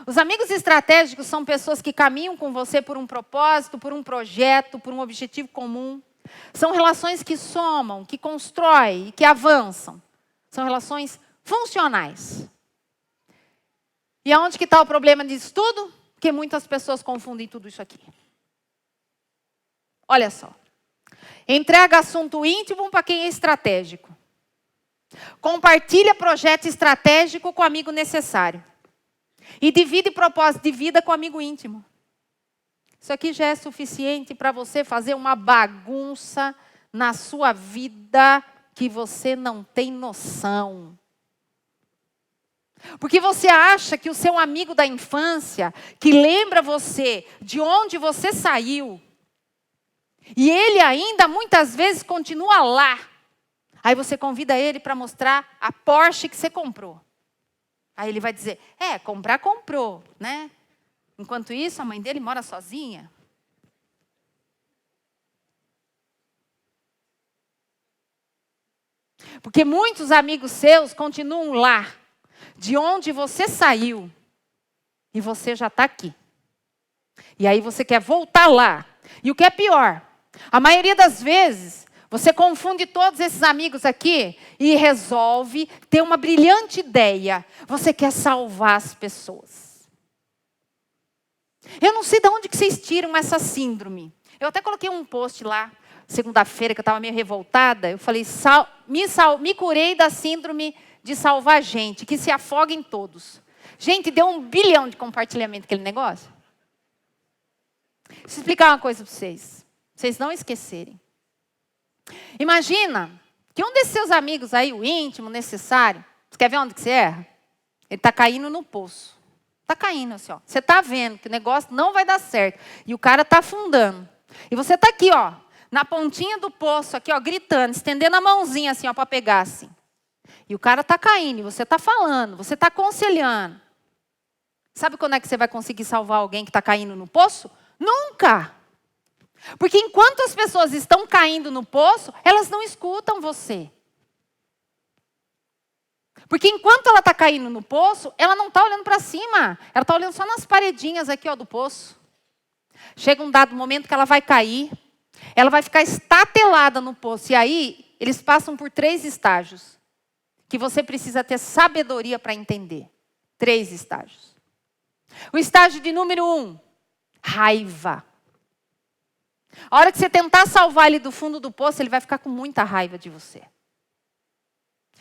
Os amigos estratégicos são pessoas que caminham com você por um propósito, por um projeto, por um objetivo comum. São relações que somam, que constroem, que avançam. São relações funcionais. E aonde que está o problema disso tudo? Porque muitas pessoas confundem tudo isso aqui. Olha só. Entrega assunto íntimo para quem é estratégico. Compartilha projeto estratégico com o amigo necessário. E divide propósito de vida com o amigo íntimo. Isso aqui já é suficiente para você fazer uma bagunça na sua vida que você não tem noção. Porque você acha que o seu amigo da infância, que lembra você de onde você saiu, e ele ainda muitas vezes continua lá. Aí você convida ele para mostrar a Porsche que você comprou. Aí ele vai dizer, comprar comprou, né? Enquanto isso, a mãe dele mora sozinha. Porque muitos amigos seus continuam lá, de onde você saiu, e você já está aqui. E aí você quer voltar lá. E o que é pior, a maioria das vezes, você confunde todos esses amigos aqui e resolve ter uma brilhante ideia. Você quer salvar as pessoas. Eu não sei de onde que vocês tiram essa síndrome. Eu até coloquei um post lá, segunda-feira, que eu estava meio revoltada. Eu falei, me curei da síndrome de salvar gente, que se afoga em todos. Gente, deu 1 bilhão de compartilhamento aquele negócio. Deixa eu explicar uma coisa para vocês não esquecerem. Imagina que um desses seus amigos aí, o íntimo, necessário, você quer ver onde que você erra? Ele está caindo no poço. Está caindo assim, ó. Você está vendo que o negócio não vai dar certo. E o cara está afundando. E você está aqui, ó, na pontinha do poço, aqui, ó, gritando, estendendo a mãozinha assim, ó, para pegar assim. E o cara está caindo, e você está falando, você está aconselhando. Sabe quando é que você vai conseguir salvar alguém que está caindo no poço? Nunca! Porque enquanto as pessoas estão caindo no poço, elas não escutam você. Porque enquanto ela está caindo no poço, ela não está olhando para cima. Ela está olhando só nas paredinhas aqui, ó, do poço. Chega um dado momento que ela vai cair. Ela vai ficar estatelada no poço. E aí, eles passam por 3 estágios. Que você precisa ter sabedoria para entender. 3 estágios. O estágio de número 1, raiva. A hora que você tentar salvar ele do fundo do poço, ele vai ficar com muita raiva de você.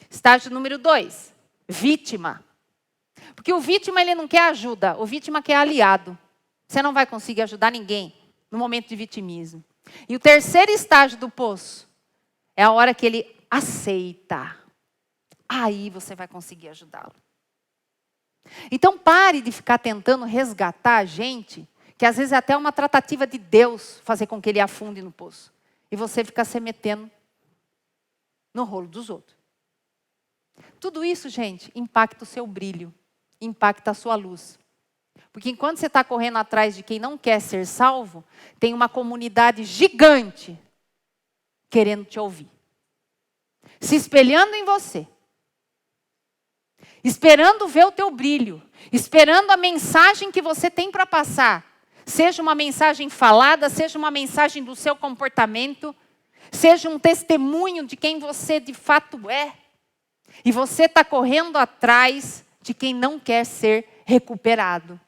Estágio número 2, vítima. Porque o vítima, ele não quer ajuda, o vítima quer aliado. Você não vai conseguir ajudar ninguém no momento de vitimismo. E o terceiro estágio do poço é a hora que ele aceita. Aí você vai conseguir ajudá-lo. Então pare de ficar tentando resgatar a gente, que às vezes é até uma tratativa de Deus fazer com que ele afunde no poço. E você fica se metendo no rolo dos outros. Tudo isso, gente, impacta o seu brilho, impacta a sua luz. Porque enquanto você está correndo atrás de quem não quer ser salvo, tem uma comunidade gigante querendo te ouvir. Se espelhando em você. Esperando ver o teu brilho. Esperando a mensagem que você tem para passar. Seja uma mensagem falada, seja uma mensagem do seu comportamento, seja um testemunho de quem você de fato é. E você está correndo atrás de quem não quer ser recuperado.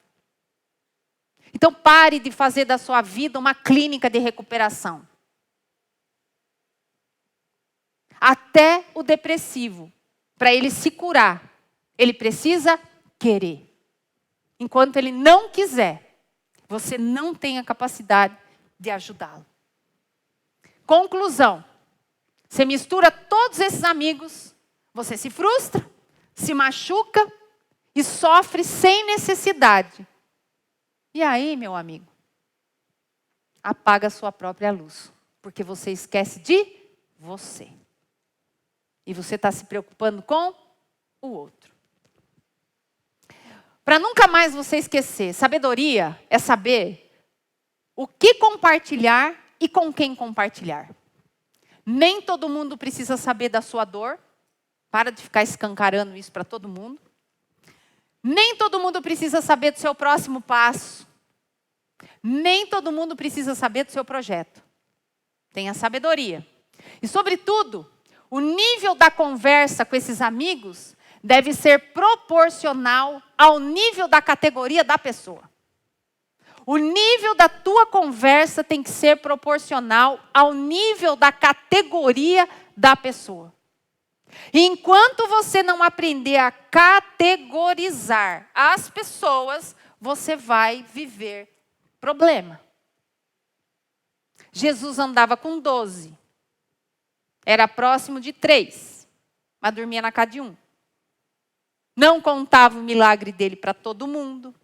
Então pare de fazer da sua vida uma clínica de recuperação. Até o depressivo, para ele se curar, ele precisa querer. Enquanto ele não quiser, você não tem a capacidade de ajudá-lo. Conclusão. Você mistura todos esses amigos, você se frustra, se machuca e sofre sem necessidade. E aí, meu amigo, apaga a sua própria luz, porque você esquece de você. E você está se preocupando com o outro. Para nunca mais você esquecer, sabedoria é saber o que compartilhar e com quem compartilhar. Nem todo mundo precisa saber da sua dor. Para de ficar escancarando isso para todo mundo. Nem todo mundo precisa saber do seu próximo passo. Nem todo mundo precisa saber do seu projeto. Tenha sabedoria. E, sobretudo, o nível da conversa com esses amigos deve ser proporcional ao nível da categoria da pessoa. O nível da tua conversa tem que ser proporcional ao nível da categoria da pessoa. E enquanto você não aprender a categorizar as pessoas, você vai viver problema. Jesus andava com 12. Era próximo de 3, mas dormia na casa de 1. Não contava o milagre dele para todo mundo.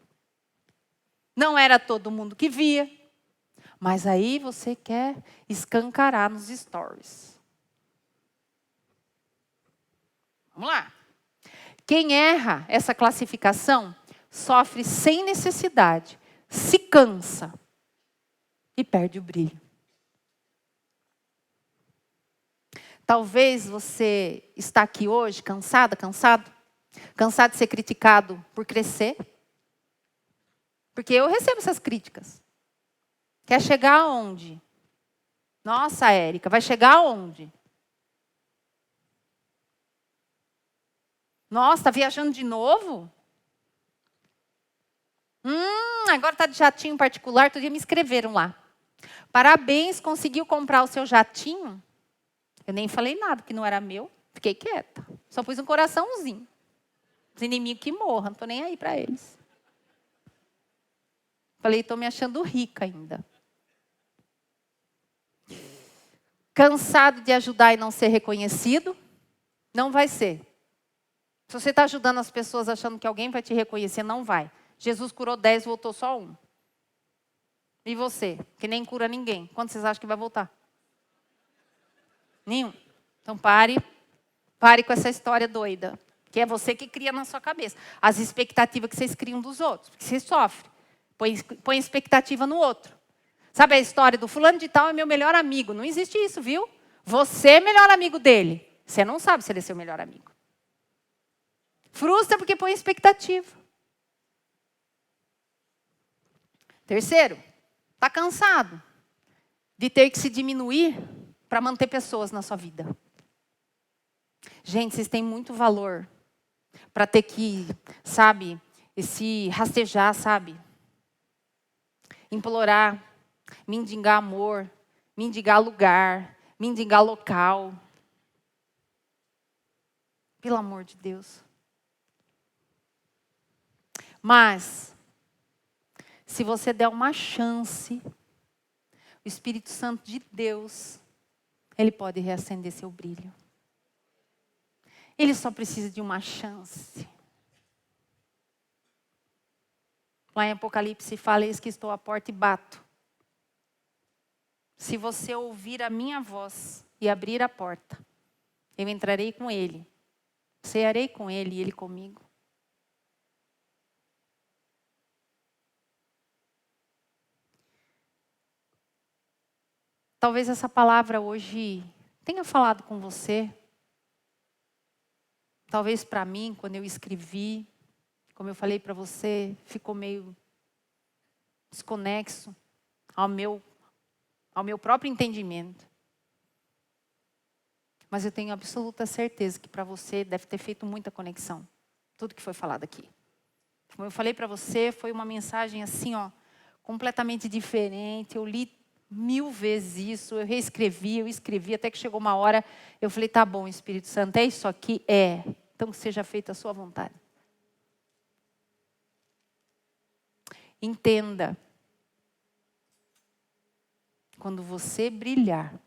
Não era todo mundo que via. Mas aí você quer escancarar nos stories. Vamos lá. Quem erra essa classificação sofre sem necessidade, se cansa e perde o brilho. Talvez você está aqui hoje cansado de ser criticado por crescer. Porque eu recebo essas críticas. Quer chegar aonde? Nossa, Érica, vai chegar aonde? Nossa, está viajando de novo? Agora está de jatinho particular. Todo dia me escreveram lá. Parabéns, conseguiu comprar o seu jatinho? Eu nem falei nada, que não era meu. Fiquei quieta. Só pus um coraçãozinho. Os inimigos que morram, não estou nem aí para eles. Falei, estou me achando rica ainda. Cansado de ajudar e não ser reconhecido? Não vai ser. Se você está ajudando as pessoas achando que alguém vai te reconhecer, não vai. Jesus curou 10, voltou só 1. E você, que nem cura ninguém, quanto vocês acham que vai voltar? Nenhum. Então pare com essa história doida. Que é você que cria na sua cabeça. As expectativas que vocês criam dos outros. Porque você sofre. Põe expectativa no outro. Sabe a história do fulano de tal é meu melhor amigo? Não existe isso, viu? Você é melhor amigo dele. Você não sabe se ele é seu melhor amigo. Frustra porque põe expectativa. Terceiro, está cansado de ter que se diminuir para manter pessoas na sua vida. Gente, vocês têm muito valor para ter que, sabe, esse rastejar, sabe? Implorar, mendigar amor, mendigar lugar, mendigar local. Pelo amor de Deus. Mas, se você der uma chance, o Espírito Santo de Deus, ele pode reacender seu brilho. Ele só precisa de uma chance. Lá em Apocalipse fala, eis que estou à porta e bato. Se você ouvir a minha voz e abrir a porta, eu entrarei com ele, cearei com ele e ele comigo. Talvez essa palavra hoje tenha falado com você. Talvez para mim, quando eu escrevi, como eu falei para você, ficou meio desconexo ao meu próprio entendimento. Mas eu tenho absoluta certeza que para você deve ter feito muita conexão. Tudo que foi falado aqui. Como eu falei para você, foi uma mensagem assim, ó, completamente diferente. Eu li 1000 vezes isso, eu reescrevi, eu escrevi, até que chegou uma hora, eu falei, tá bom, Espírito Santo, é isso aqui? É. Então que seja feita a sua vontade. Entenda. Quando você brilhar,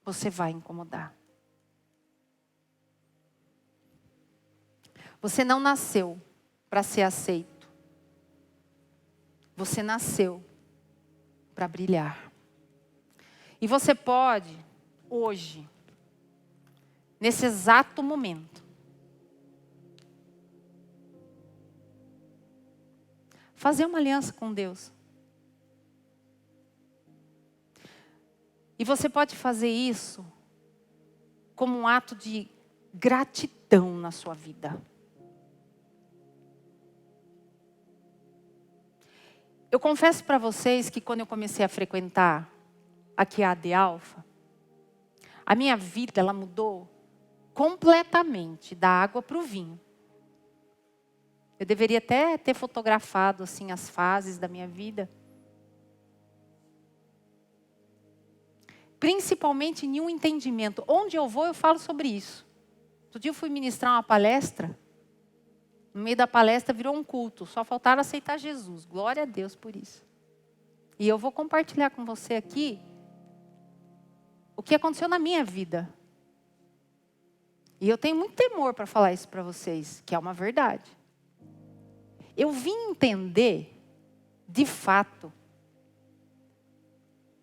você vai incomodar. Você não nasceu para ser aceito. Você nasceu para brilhar. E você pode, hoje, nesse exato momento, fazer uma aliança com Deus. E você pode fazer isso como um ato de gratidão na sua vida. Eu confesso para vocês que quando eu comecei a frequentar aqui a AD Alfa, a minha vida ela mudou completamente da água para o vinho. Eu deveria até ter fotografado assim as fases da minha vida. Principalmente em um entendimento. Onde eu vou, eu falo sobre isso. Outro dia eu fui ministrar uma palestra. No meio da palestra virou um culto. Só faltaram aceitar Jesus. Glória a Deus por isso. E eu vou compartilhar com você aqui o que aconteceu na minha vida. E eu tenho muito temor para falar isso para vocês, que é uma verdade. Eu vim entender, de fato,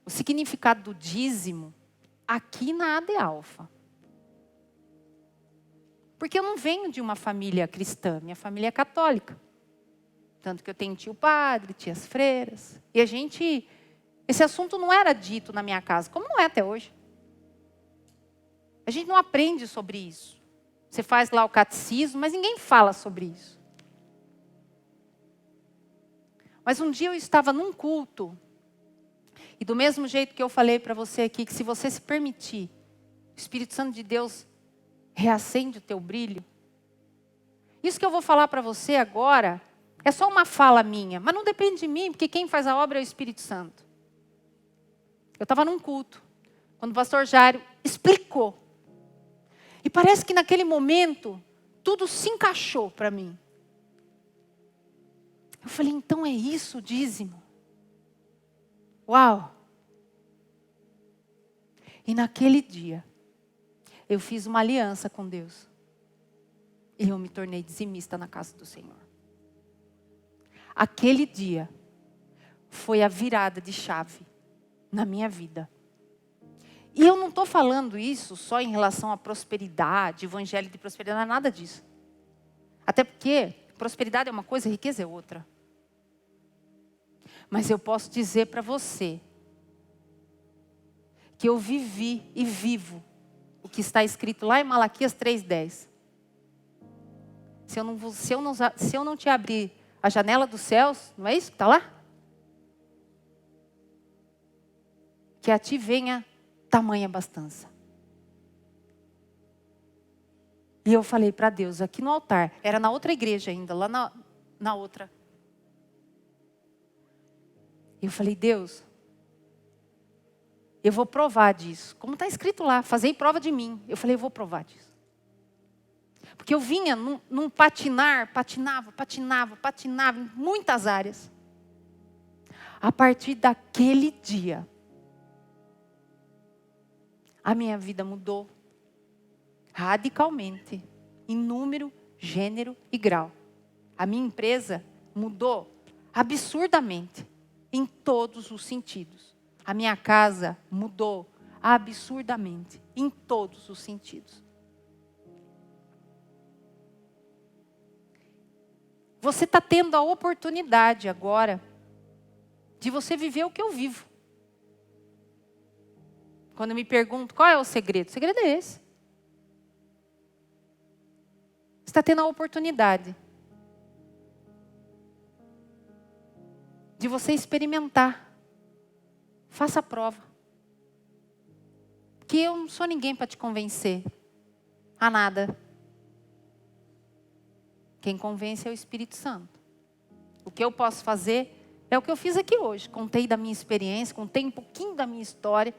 o significado do dízimo aqui na AD Alfa. Porque eu não venho de uma família cristã, minha família é católica. Tanto que eu tenho tio padre, tias freiras. E esse assunto não era dito na minha casa, como não é até hoje. A gente não aprende sobre isso. Você faz lá o catecismo, mas ninguém fala sobre isso. Mas um dia eu estava num culto, e do mesmo jeito que eu falei para você aqui, que se você se permitir, o Espírito Santo de Deus reacende o teu brilho. Isso que eu vou falar para você agora é só uma fala minha, mas não depende de mim, porque quem faz a obra é o Espírito Santo. Eu estava num culto, quando o pastor Jairo explicou. E parece que naquele momento, tudo se encaixou para mim. Eu falei, então é isso o dízimo? Uau! E naquele dia, eu fiz uma aliança com Deus. E eu me tornei dizimista na casa do Senhor. Aquele dia foi a virada de chave na minha vida. E eu não estou falando isso só em relação à prosperidade, evangelho de prosperidade, não é nada disso. Até porque prosperidade é uma coisa, riqueza é outra. Mas eu posso dizer para você que eu vivi e vivo o que está escrito lá em Malaquias 3:10. Se eu não te abrir a janela dos céus, não é isso que está lá? Que a ti venha tamanha abastança. E eu falei para Deus, aqui no altar, era na outra igreja ainda, lá na outra. Eu falei, Deus, eu vou provar disso. Como está escrito lá, fazei prova de mim. Eu falei, eu vou provar disso. Porque eu vinha num patinava em muitas áreas. A partir daquele dia, a minha vida mudou radicalmente, em número, gênero e grau. A minha empresa mudou absurdamente, em todos os sentidos. A minha casa mudou absurdamente, em todos os sentidos. Você está tendo a oportunidade agora de você viver o que eu vivo. Quando eu me pergunto qual é o segredo é esse. Você está tendo a oportunidade de você experimentar. Faça a prova. Porque eu não sou ninguém para te convencer a nada. Quem convence é o Espírito Santo. O que eu posso fazer é o que eu fiz aqui hoje. Contei da minha experiência, contei um pouquinho da minha história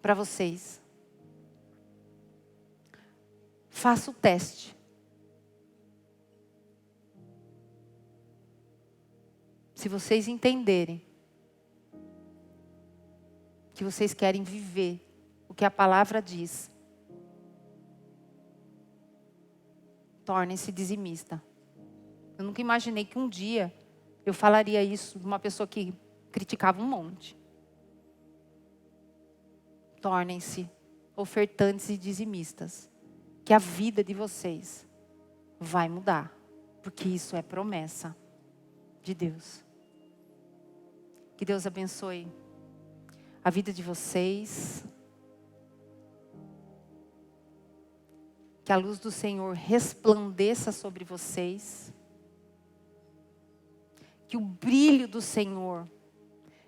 para vocês. Faça o teste. Se vocês entenderem que vocês querem viver o que a palavra diz, tornem-se dizimista. Eu nunca imaginei que um dia eu falaria isso de uma pessoa que criticava um monte. Tornem-se ofertantes e dizimistas. Que a vida de vocês vai mudar. Porque isso é promessa de Deus. Que Deus abençoe a vida de vocês. Que a luz do Senhor resplandeça sobre vocês. Que o brilho do Senhor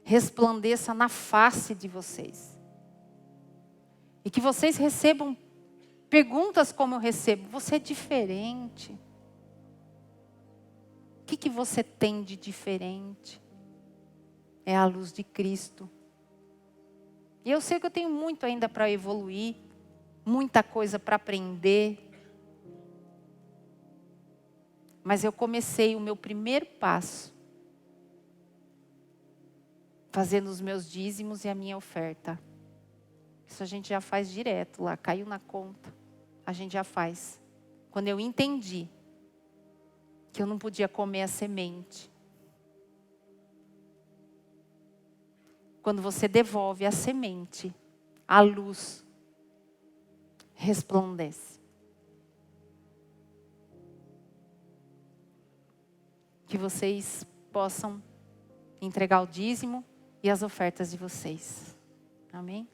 resplandeça na face de vocês. E que vocês recebam perguntas como eu recebo. Você é diferente. O que você tem de diferente? É a luz de Cristo. E eu sei que eu tenho muito ainda para evoluir. Muita coisa para aprender. Mas eu comecei o meu primeiro passo. Fazendo os meus dízimos e a minha oferta. Isso a gente já faz direto lá, caiu na conta. a gente já faz. Quando eu entendi que eu não podia comer a semente. Quando você devolve a semente, a luz resplandece. Que vocês possam entregar o dízimo e as ofertas de vocês. Amém?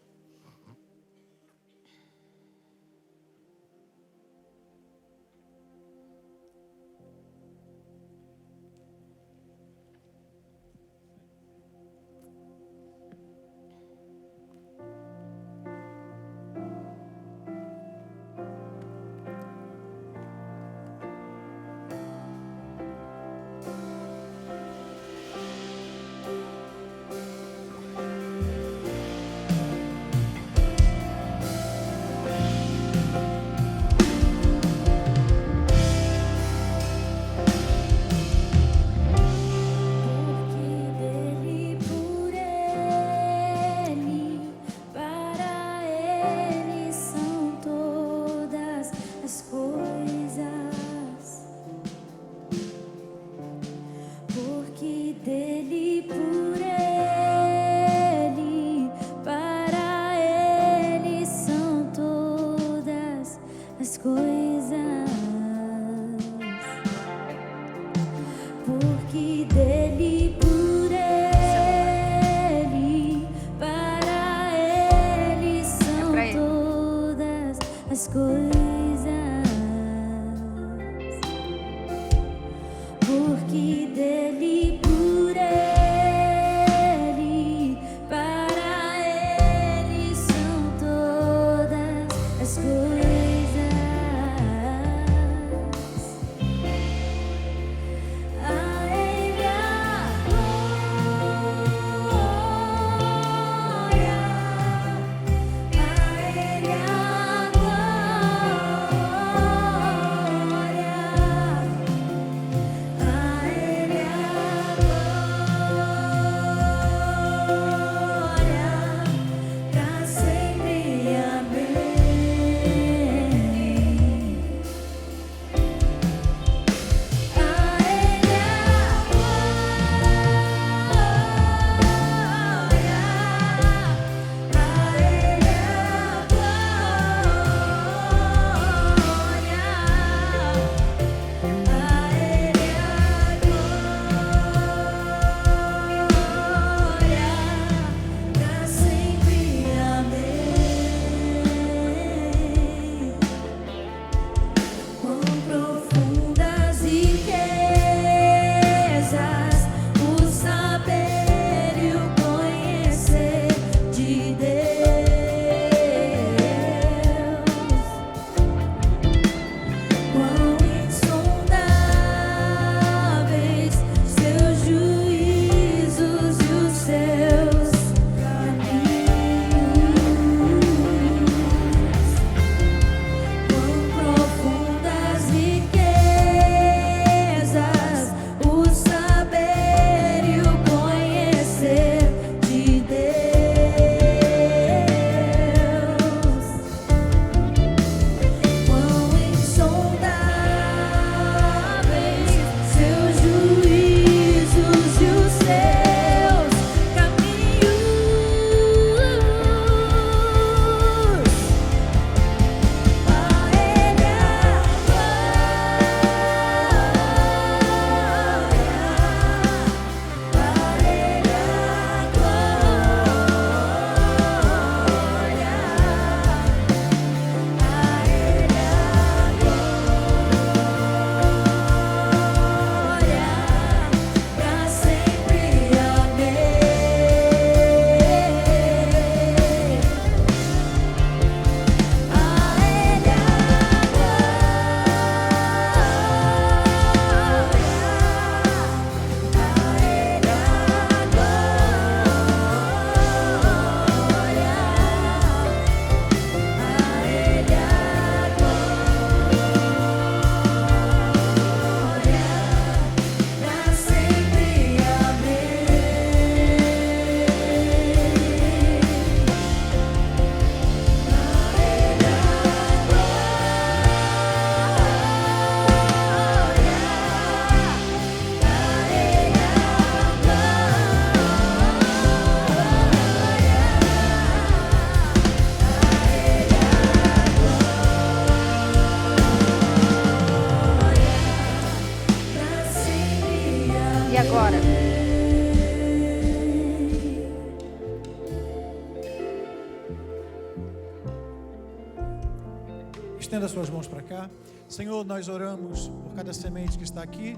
suas mãos para cá. Senhor, nós oramos por cada semente que está aqui,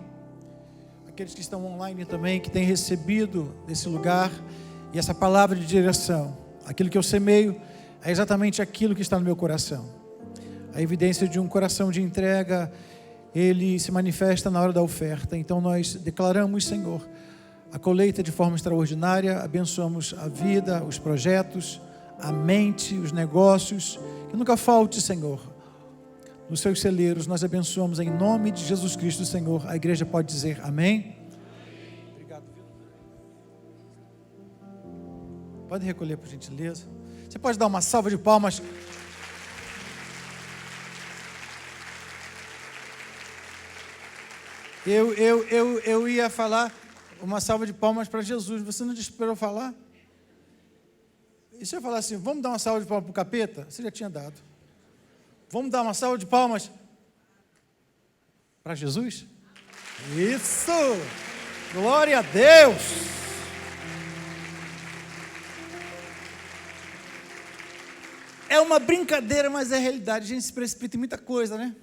aqueles que estão online também, que têm recebido desse lugar, e essa palavra de direção. Aquilo que eu semeio é exatamente aquilo que está no meu coração. A evidência de um coração de entrega, ele se manifesta na hora da oferta. Então nós declaramos, Senhor, a colheita de forma extraordinária, abençoamos a vida, os projetos, a mente, os negócios, que nunca falte, Senhor, nos seus celeiros. Nós abençoamos em nome de Jesus Cristo, Senhor. A igreja pode dizer amém? Obrigado. Pode recolher, por gentileza. Você pode dar uma salva de palmas. Eu ia falar uma salva de palmas para Jesus. Você não esperou falar? E se eu falar assim, vamos dar uma salva de palmas para o capeta? Você já tinha dado. Vamos dar uma salva de palmas para Jesus? Isso! Glória a Deus! É uma brincadeira, mas é realidade. A gente se precipita em muita coisa, né?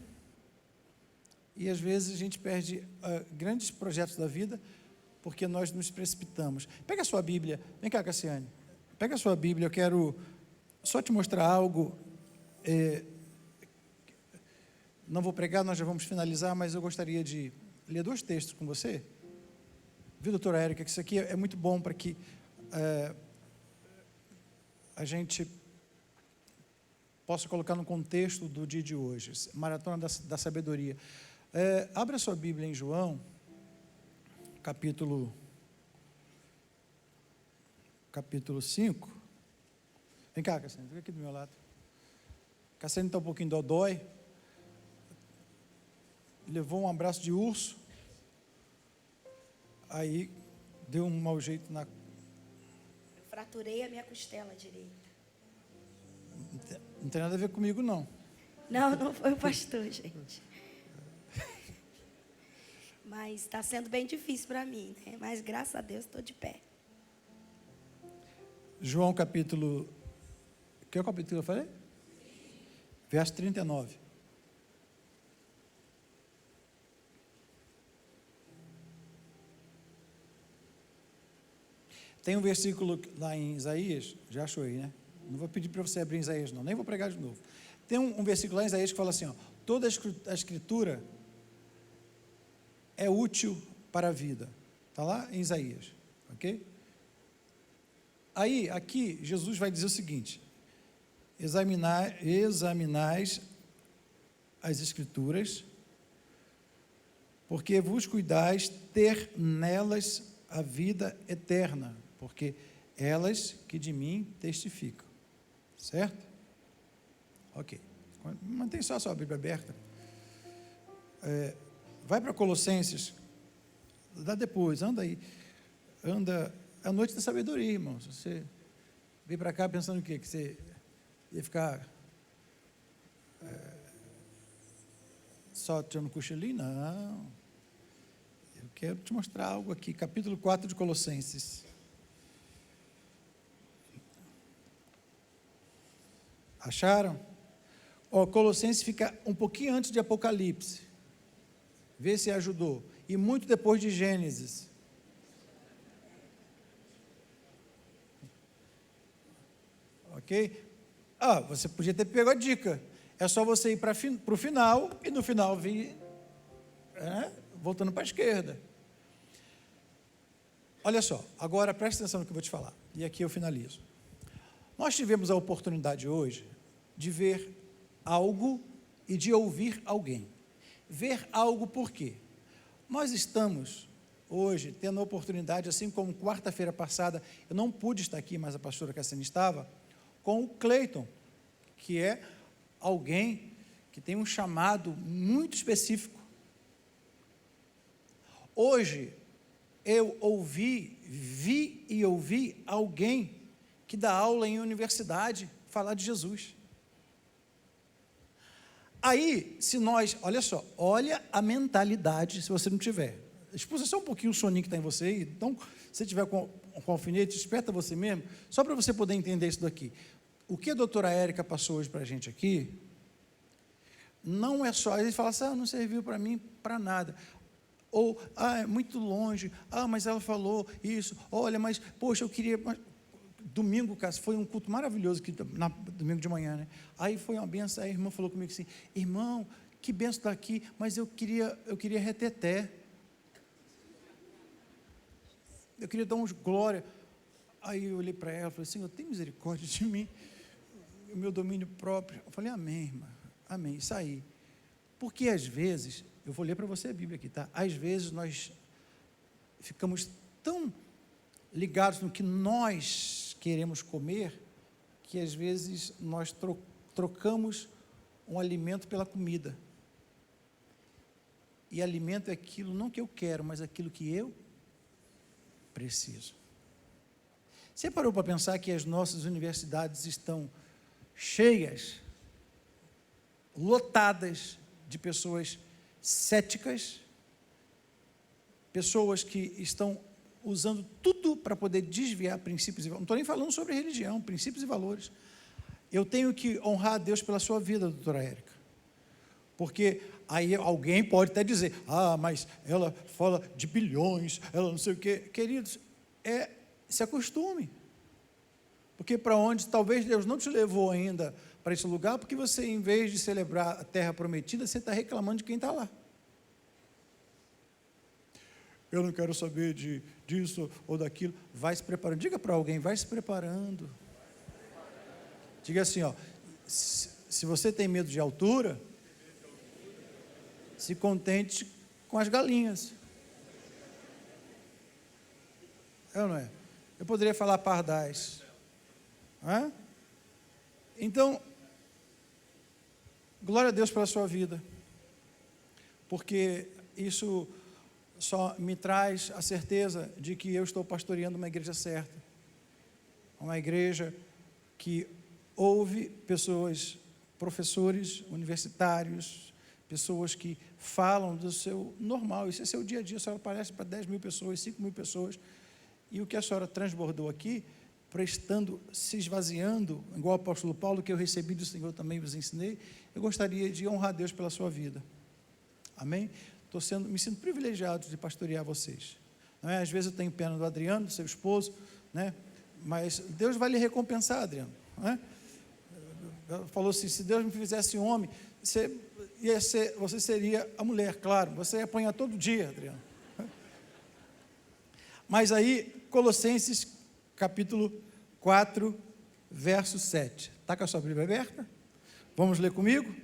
E às vezes a gente perde grandes projetos da vida porque nós nos precipitamos. Pega a sua Bíblia. Vem cá, Cassiane. Pega a sua Bíblia. Eu quero só te mostrar algo. Não vou pregar, nós já vamos finalizar, mas eu gostaria de ler 2 textos com você. Viu, doutora Érica, que isso aqui é muito bom para que a gente possa colocar no contexto do dia de hoje. Maratona da Sabedoria. Abra sua Bíblia em João, capítulo 5. Vem cá, Cassiane, fica aqui do meu lado. Cassiane está um pouquinho dodói. Levou um abraço de urso. Aí deu um mau jeito na... Eu fraturei a minha costela direita. Não tem nada a ver comigo, não. Não foi o pastor, gente. Mas está sendo bem difícil para mim, né? Mas graças a Deus estou de pé. João capítulo... Que capítulo eu falei? Verso 39. Tem um versículo lá em Isaías, já achou aí, né? Não vou pedir para você abrir em Isaías, não, nem vou pregar de novo. Tem um versículo lá em Isaías que fala assim, ó, toda a escritura é útil para a vida. Está lá em Isaías, ok? Aí, aqui, Jesus vai dizer o seguinte, examinais as escrituras, porque vos cuidais ter nelas a vida eterna, porque elas que de mim testificam. Certo? Ok. Mantém só a sua Bíblia aberta. Vai para Colossenses. Dá depois, anda aí. Anda a noite da sabedoria, irmão. Se você veio para cá pensando o quê? Que você ia ficar só tirando cochilinho? Não. Eu quero te mostrar algo aqui. Capítulo 4 de Colossenses. Acharam? Colossenses fica um pouquinho antes de Apocalipse. Vê se ajudou. E muito depois de Gênesis. Ok? Você podia ter pego a dica. É só você ir para o final e no final vir voltando para a esquerda. Olha só, agora presta atenção no que eu vou te falar. E aqui eu finalizo. Nós tivemos a oportunidade hoje de ver algo e de ouvir alguém. Ver algo por quê? Nós estamos hoje tendo a oportunidade, assim como quarta-feira passada, eu não pude estar aqui, mas a pastora Cassiane estava, com o Cleiton, que é alguém que tem um chamado muito específico. Hoje, eu vi e ouvi alguém que dá aula em universidade falar de Jesus. Aí, se nós, olha só, olha a mentalidade, se você não tiver. Expulsa só um pouquinho o soninho que está em você aí. Então, se tiver com alfinete, desperta você mesmo, só para você poder entender isso daqui. O que a doutora Érica passou hoje para a gente aqui, não é só, ele fala assim, não serviu para mim para nada. Ou, é muito longe, mas ela falou isso, olha, mas, poxa, eu queria... Domingo, cara, foi um culto maravilhoso, domingo de manhã, né? Aí foi uma benção, aí a irmã falou comigo assim, irmão, que benção estar aqui, mas eu queria reteté. Eu queria dar uns glória. Aí eu olhei para ela e falei, Senhor, tem misericórdia de mim, o meu domínio próprio. Eu falei, amém, irmã, amém, isso aí. Porque às vezes, eu vou ler para você a Bíblia aqui, tá? Às vezes nós ficamos tão ligados no que nós queremos comer, que às vezes nós trocamos um alimento pela comida. E alimento é aquilo, não que eu quero, mas aquilo que eu preciso. Você parou para pensar que as nossas universidades estão cheias, lotadas de pessoas céticas, pessoas que estão usando tudo para poder desviar princípios e valores. Não estou nem falando sobre religião, princípios e valores. Eu tenho que honrar a Deus pela sua vida, doutora Érica. Porque aí alguém pode até dizer, mas ela fala de bilhões, ela não sei o quê. Queridos, se acostume. Porque para onde talvez Deus não te levou ainda para esse lugar, porque você, em vez de celebrar a terra prometida, você está reclamando de quem está lá. Eu não quero saber disso ou daquilo. Vai se preparando. Diga para alguém, vai se preparando. Diga assim, se você tem medo de altura, se contente com as galinhas. É ou não é? Eu poderia falar pardais. Então, glória a Deus pela sua vida. Porque isso só me traz a certeza de que eu estou pastoreando uma igreja certa. Uma igreja que ouve pessoas, professores universitários, pessoas que falam do seu normal. Isso é seu dia a dia. A senhora aparece para 10 mil pessoas, 5 mil pessoas. E o que a senhora transbordou aqui, prestando, se esvaziando, igual o apóstolo Paulo, que eu recebi do Senhor também vos ensinei, eu gostaria de honrar a Deus pela sua vida. Amém? Me sinto privilegiado de pastorear vocês. Não é? Às vezes eu tenho pena do Adriano, do seu esposo, né? Mas Deus vai lhe recompensar, Adriano. Não é? Falou assim, se Deus me fizesse homem, você seria a mulher, claro, você ia apanhar todo dia, Adriano. Mas aí, Colossenses, capítulo 4, verso 7. Está com a sua Bíblia aberta? Vamos ler comigo?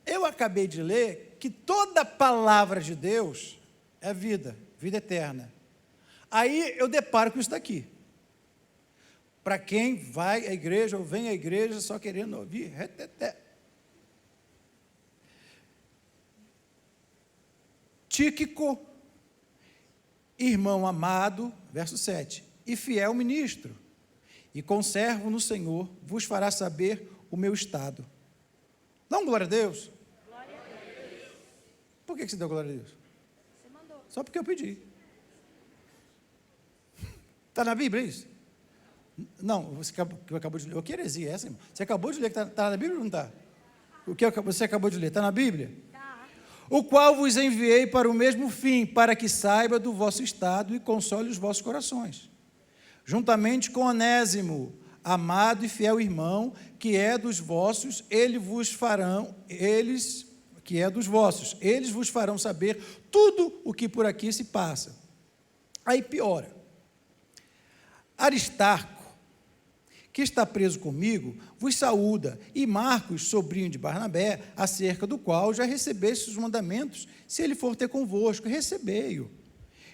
Eu acabei de ler que toda palavra de Deus é vida, vida eterna. Aí eu deparo com isso daqui. Para quem vai à igreja ou vem à igreja só querendo ouvir reteté. Tíquico, irmão amado, verso 7, e fiel ministro, e conservo no Senhor, vos fará saber o meu estado. Dá um glória a Deus. Glória a Deus. Por que você deu glória a Deus? Você mandou. Só porque eu pedi. Está na Bíblia isso? Não, você acabou de ler. Que heresia é essa, irmão? Você acabou de ler que está na Bíblia ou não está? O que você acabou de ler? Está na Bíblia? Tá. O qual vos enviei para o mesmo fim, para que saiba do vosso estado e console os vossos corações. Juntamente com Onésimo, amado e fiel irmão, que é dos vossos, eles vos farão saber tudo o que por aqui se passa. Aí piora. Aristarco, que está preso comigo, vos saúda, e Marcos, sobrinho de Barnabé, acerca do qual já recebeste os mandamentos, se ele for ter convosco, recebei-o.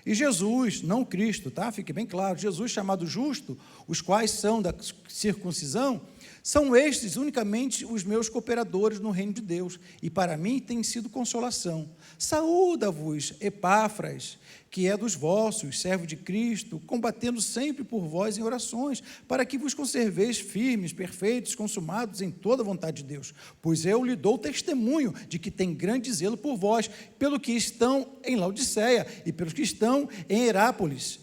E Jesus, não Cristo, tá? Fique bem claro, Jesus chamado justo, os quais são da circuncisão, são estes unicamente os meus cooperadores no reino de Deus, e para mim tem sido consolação. Saúda-vos, Epáfras, que é dos vossos, servo de Cristo, combatendo sempre por vós em orações, para que vos conserveis firmes, perfeitos, consumados em toda a vontade de Deus. Pois eu lhe dou testemunho de que tem grande zelo por vós, pelo que estão em Laodiceia e pelos que estão em Herápolis.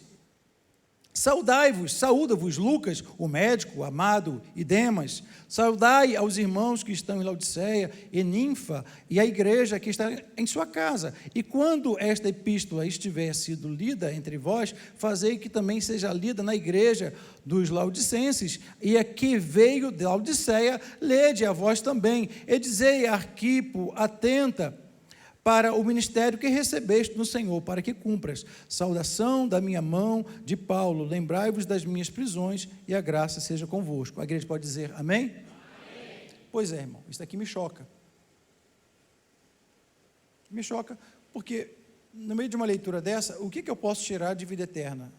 Saudai-vos, saúda-vos Lucas, o médico, o amado, e Demas. Saudai aos irmãos que estão em Laodiceia, e Ninfa, e a igreja que está em sua casa. E quando esta epístola estiver sido lida entre vós, fazei que também seja lida na igreja dos laodicenses, e a que veio de Laodiceia, lede a vós também, e dizei a Arquipo, atenta, para o ministério que recebeste no Senhor, para que cumpras. Saudação da minha mão de Paulo, lembrai-vos das minhas prisões, e a graça seja convosco. A igreja pode dizer amém? Amém. Pois é, irmão, isso aqui me choca. Me choca, porque no meio de uma leitura dessa, o que eu posso tirar de vida eterna?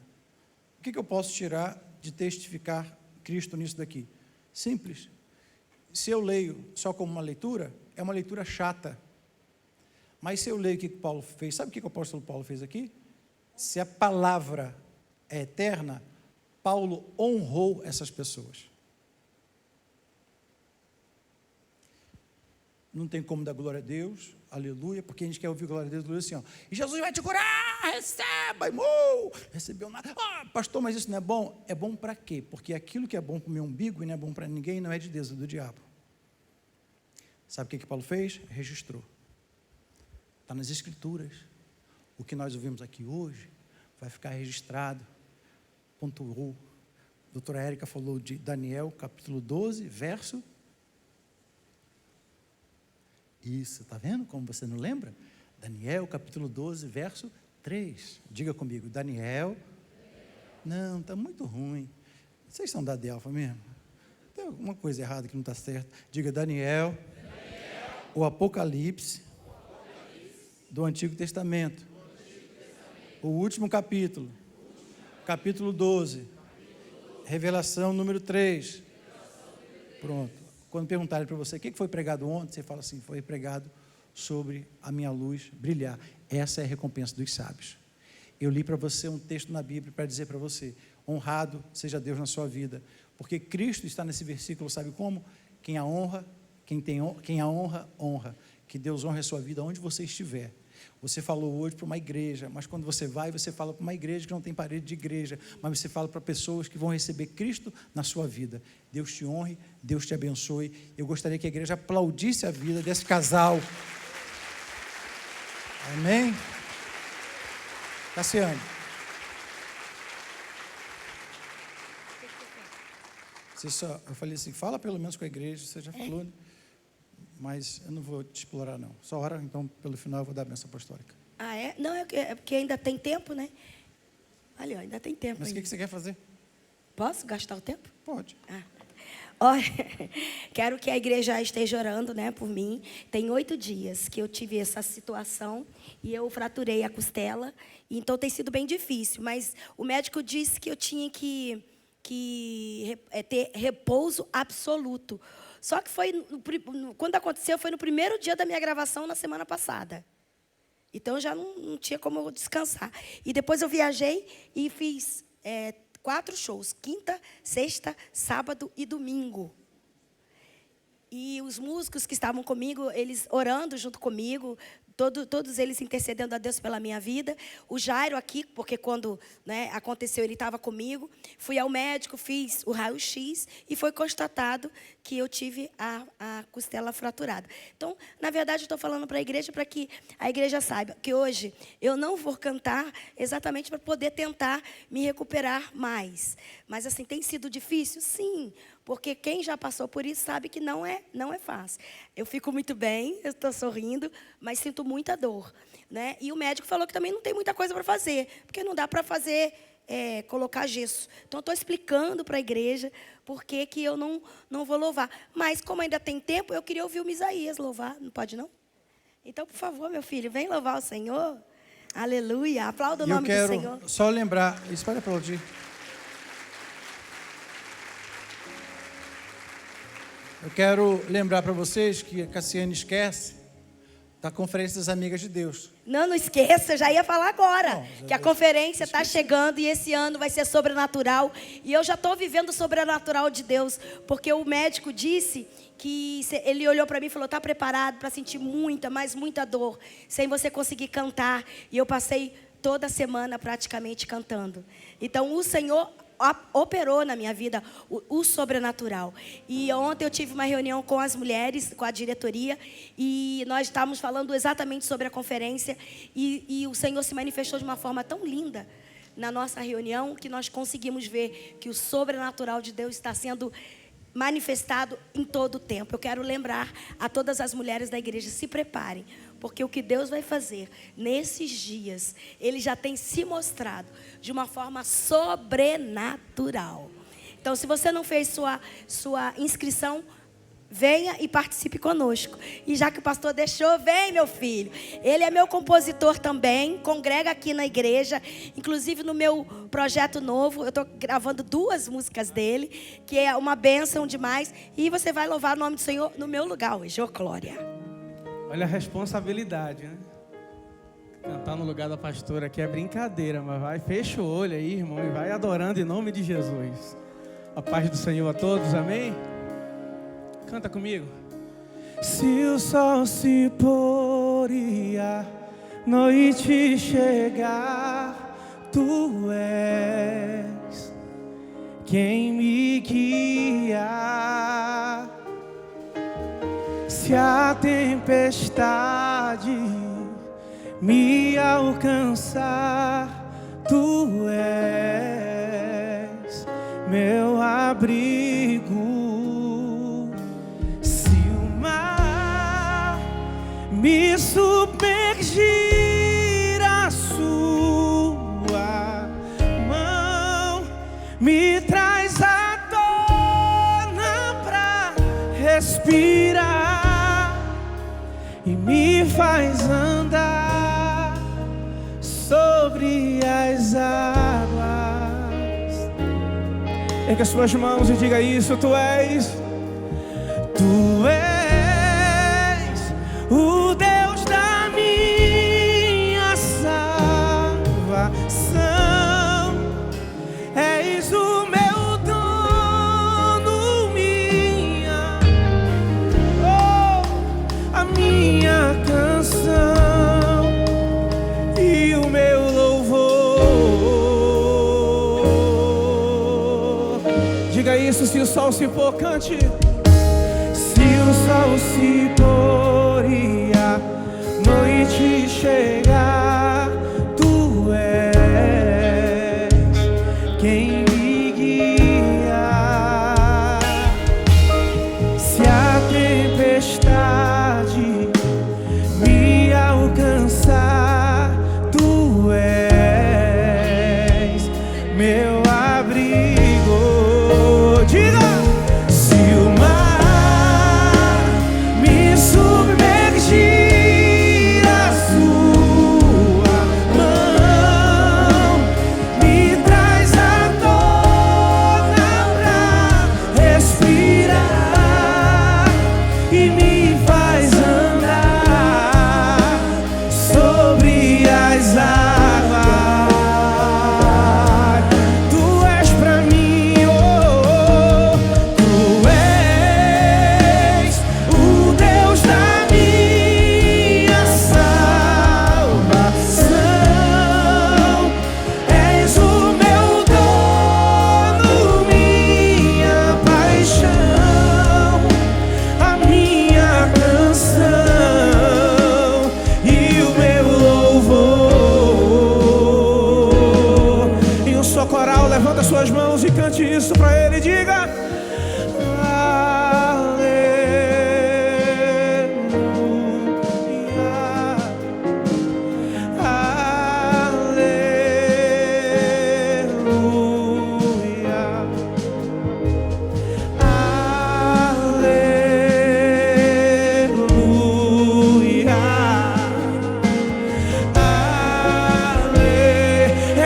O que eu posso tirar de testificar Cristo nisso daqui? Simples. Se eu leio só como uma leitura, é uma leitura chata. Mas se eu leio o que Paulo fez, sabe o que o apóstolo Paulo fez aqui? Se a palavra é eterna, Paulo honrou essas pessoas. Não tem como dar glória a Deus, aleluia, porque a gente quer ouvir glória a Deus, aleluia, assim, ó, e Jesus vai te curar, receba, irmão, recebeu nada, pastor, mas isso não é bom? É bom para quê? Porque aquilo que é bom para o meu umbigo e não é bom para ninguém, não é de Deus, é do diabo. Sabe o que Paulo fez? Registrou. Está nas Escrituras. O que nós ouvimos aqui hoje vai ficar registrado. Pontuou. A doutora Érica falou de Daniel, capítulo 12, verso. Isso, está vendo como você não lembra? Daniel, capítulo 12, verso 3. Diga comigo, Daniel. Não, está muito ruim. Vocês são da Delfa mesmo? Tem alguma coisa errada que não está certa. Diga Daniel. O Apocalipse do Antigo Testamento. O último capítulo. Capítulo 12. Revelação número 3. Pronto. Quando perguntarem para você, o que foi pregado ontem? Você fala assim, foi pregado sobre a minha luz brilhar. Essa é a recompensa dos sábios. Eu li para você um texto na Bíblia para dizer para você, honrado seja Deus na sua vida. Porque Cristo está nesse versículo, sabe como? Quem a honra, quem a honra, honra. Que Deus honre a sua vida onde você estiver. Você falou hoje para uma igreja, mas quando você vai, você fala para uma igreja que não tem parede de igreja, mas você fala para pessoas que vão receber Cristo na sua vida. Deus te honre, Deus te abençoe. Eu gostaria que a igreja aplaudisse a vida desse casal. Amém? Cassiane. Eu falei assim, fala pelo menos com a igreja, você já falou, né? Mas eu não vou te explorar, não. Só ora, então, pelo final, eu vou dar a bênção apostólica. Ah, é? Não, é porque ainda tem tempo, né? Olha, ainda tem tempo. Mas o ainda. que você quer fazer? Posso gastar o tempo? Pode. Olha, quero que a igreja esteja orando, né, por mim. Tem 8 dias que eu tive essa situação e eu fraturei a costela. Então, tem sido bem difícil. Mas o médico disse que eu tinha que ter repouso absoluto. Só que quando aconteceu, foi no primeiro dia da minha gravação, na semana passada. Então, eu já não tinha como eu descansar. E depois eu viajei e fiz 4 shows. Quinta, sexta, sábado e domingo. E os músicos que estavam comigo, eles orando junto comigo, todos eles intercedendo a Deus pela minha vida. O Jairo aqui, porque quando, né, aconteceu, ele estava comigo. Fui ao médico, fiz o raio-x e foi constatado que eu tive a costela fraturada. Então, na verdade, eu estou falando para a igreja, para que a igreja saiba que hoje eu não vou cantar exatamente para poder tentar me recuperar mais. Mas, assim, tem sido difícil? Sim. Porque quem já passou por isso sabe que não é fácil. Eu fico muito bem, eu estou sorrindo, mas sinto muita dor, né? E o médico falou que também não tem muita coisa para fazer, porque não dá para fazer, colocar gesso. Então, estou explicando para a igreja por que eu não vou louvar. Mas, como ainda tem tempo, eu queria ouvir o Misaías louvar. Não pode, não? Então, por favor, meu filho, vem louvar o Senhor. Aleluia. Aplauda o nome do Senhor. Eu quero só lembrar, isso pode aplaudir. Eu quero lembrar para vocês que a Cassiane esquece da Conferência das Amigas de Deus. Não esqueça, eu já ia falar agora. Que a conferência está chegando e esse ano vai ser sobrenatural. E eu já estou vivendo o sobrenatural de Deus. Porque o médico disse que ele olhou para mim e falou, está preparado para sentir muita, mas muita dor, sem você conseguir cantar. E eu passei toda semana praticamente cantando. Então o Senhor operou na minha vida o sobrenatural. E ontem eu tive uma reunião com as mulheres, com a diretoria, e nós estávamos falando exatamente sobre a conferência, e o Senhor se manifestou de uma forma tão linda na nossa reunião, que nós conseguimos ver que o sobrenatural de Deus está sendo manifestado em todo o tempo. Eu quero lembrar a todas as mulheres da igreja: se preparem, porque o que Deus vai fazer nesses dias, Ele já tem se mostrado de uma forma sobrenatural. Então, se você não fez sua inscrição, venha e participe conosco. E já que o pastor deixou, vem, meu filho. Ele é meu compositor também, congrega aqui na igreja. Inclusive no meu projeto novo, eu estou gravando 2 músicas dele, que é uma bênção demais. E você vai louvar o nome do Senhor no meu lugar hoje. Ô, glória. Olha a responsabilidade, né? Cantar no lugar da pastora aqui é brincadeira, mas vai, fecha o olho aí, irmão, e vai adorando em nome de Jesus. A paz do Senhor a todos, amém? Canta comigo. Se o sol se pôr e a noite chegar, tu és quem me guia. Se a tempestade me alcançar, tu és meu abrigo. Se o mar me submergir, a sua mão me traz à tona pra respirar e me faz andar sobre as águas. Erga suas mãos e diga isso: tu és o Deus da minha salvação. És o meu dono, a minha canção e o meu louvor. Diga isso: se o sol se pôr, cante. Se o sol se pôr e a noite chegar, tu és quem me guia. Se a tempestade me alcançar, tu és meu abrigo. Diga! Se o mar me submergir, a sua mão me traz à tona pra respirar e me faz andar sobre as águas. Tu és pra mim, tu és o Deus da minha salvação. És o meu dono, minha paixão, a minha canção e o meu louvor. Em um só coral, levanta suas mãos e cante isso pra ele. Diga: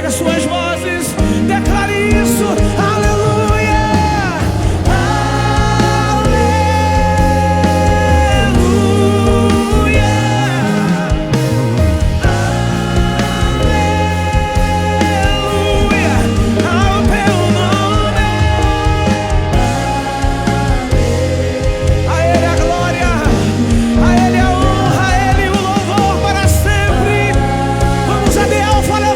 pega suas vozes, declare isso. Aleluia, aleluia, aleluia ao teu nome. A Ele a glória, a Ele a honra, a Ele o louvor para sempre. Vamos a Deus, aleluia.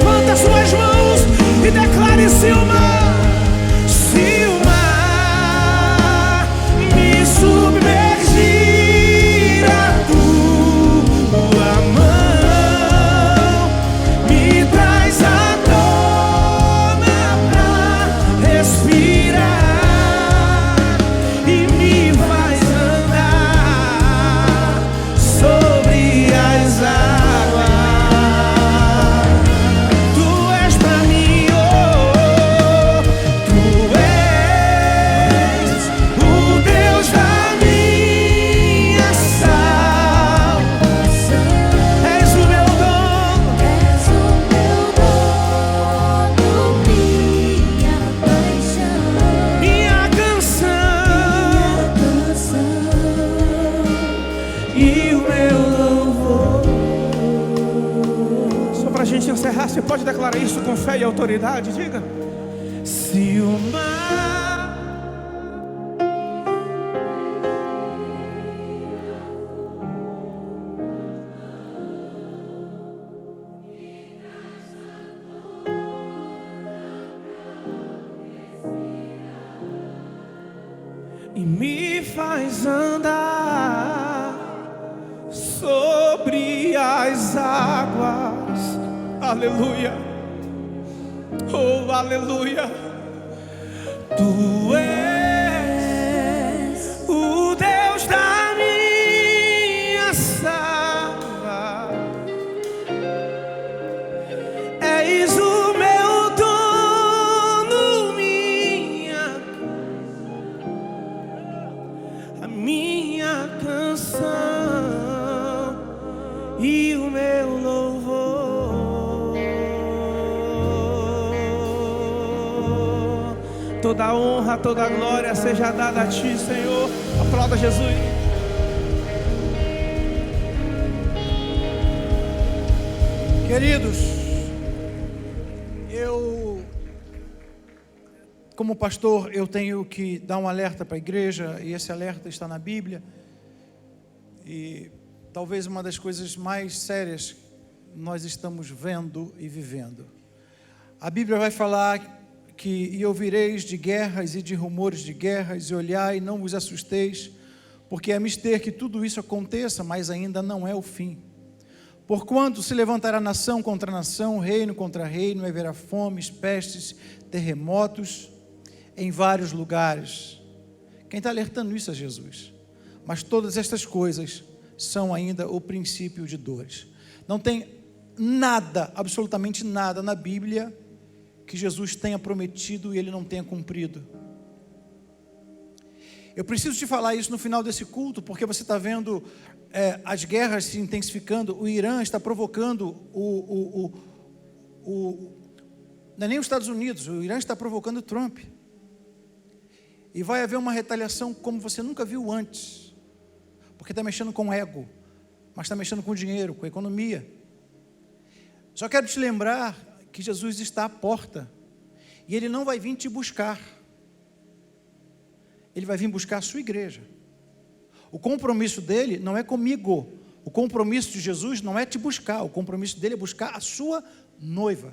Você pode declarar isso com fé e autoridade? Diga. Se o mar e me faz andar sobre as águas, aleluia, oh aleluia, tu és o Deus da minha salva, és o meu dono, a minha canção e o meu louvor. Toda honra, toda glória seja dada a Ti, Senhor. Aplauda Jesus. Queridos, como pastor, eu tenho que dar um alerta para a igreja, e esse alerta está na Bíblia. E talvez uma das coisas mais sérias nós estamos vendo e vivendo. A Bíblia vai falar que e ouvireis de guerras e de rumores de guerras, e olhai e não vos assusteis, porque é mister que tudo isso aconteça, mas ainda não é o fim. Porquanto se levantará nação contra nação, reino contra reino, e haverá fomes, pestes, terremotos em vários lugares. Quem está alertando isso é Jesus. Mas todas estas coisas são ainda o princípio de dores. Não tem nada, absolutamente nada na Bíblia que Jesus tenha prometido e Ele não tenha cumprido. Eu preciso te falar isso no final desse culto, porque você está vendo as guerras se intensificando. O Irã está provocando não é nem os Estados Unidos, o Irã está provocando o Trump. E vai haver uma retaliação como você nunca viu antes, porque está mexendo com o ego, mas está mexendo com o dinheiro, com a economia. Só quero te lembrar que Jesus está à porta, e Ele não vai vir te buscar, Ele vai vir buscar a sua igreja. O compromisso dele não é comigo, o compromisso de Jesus não é te buscar, o compromisso dele é buscar a sua noiva.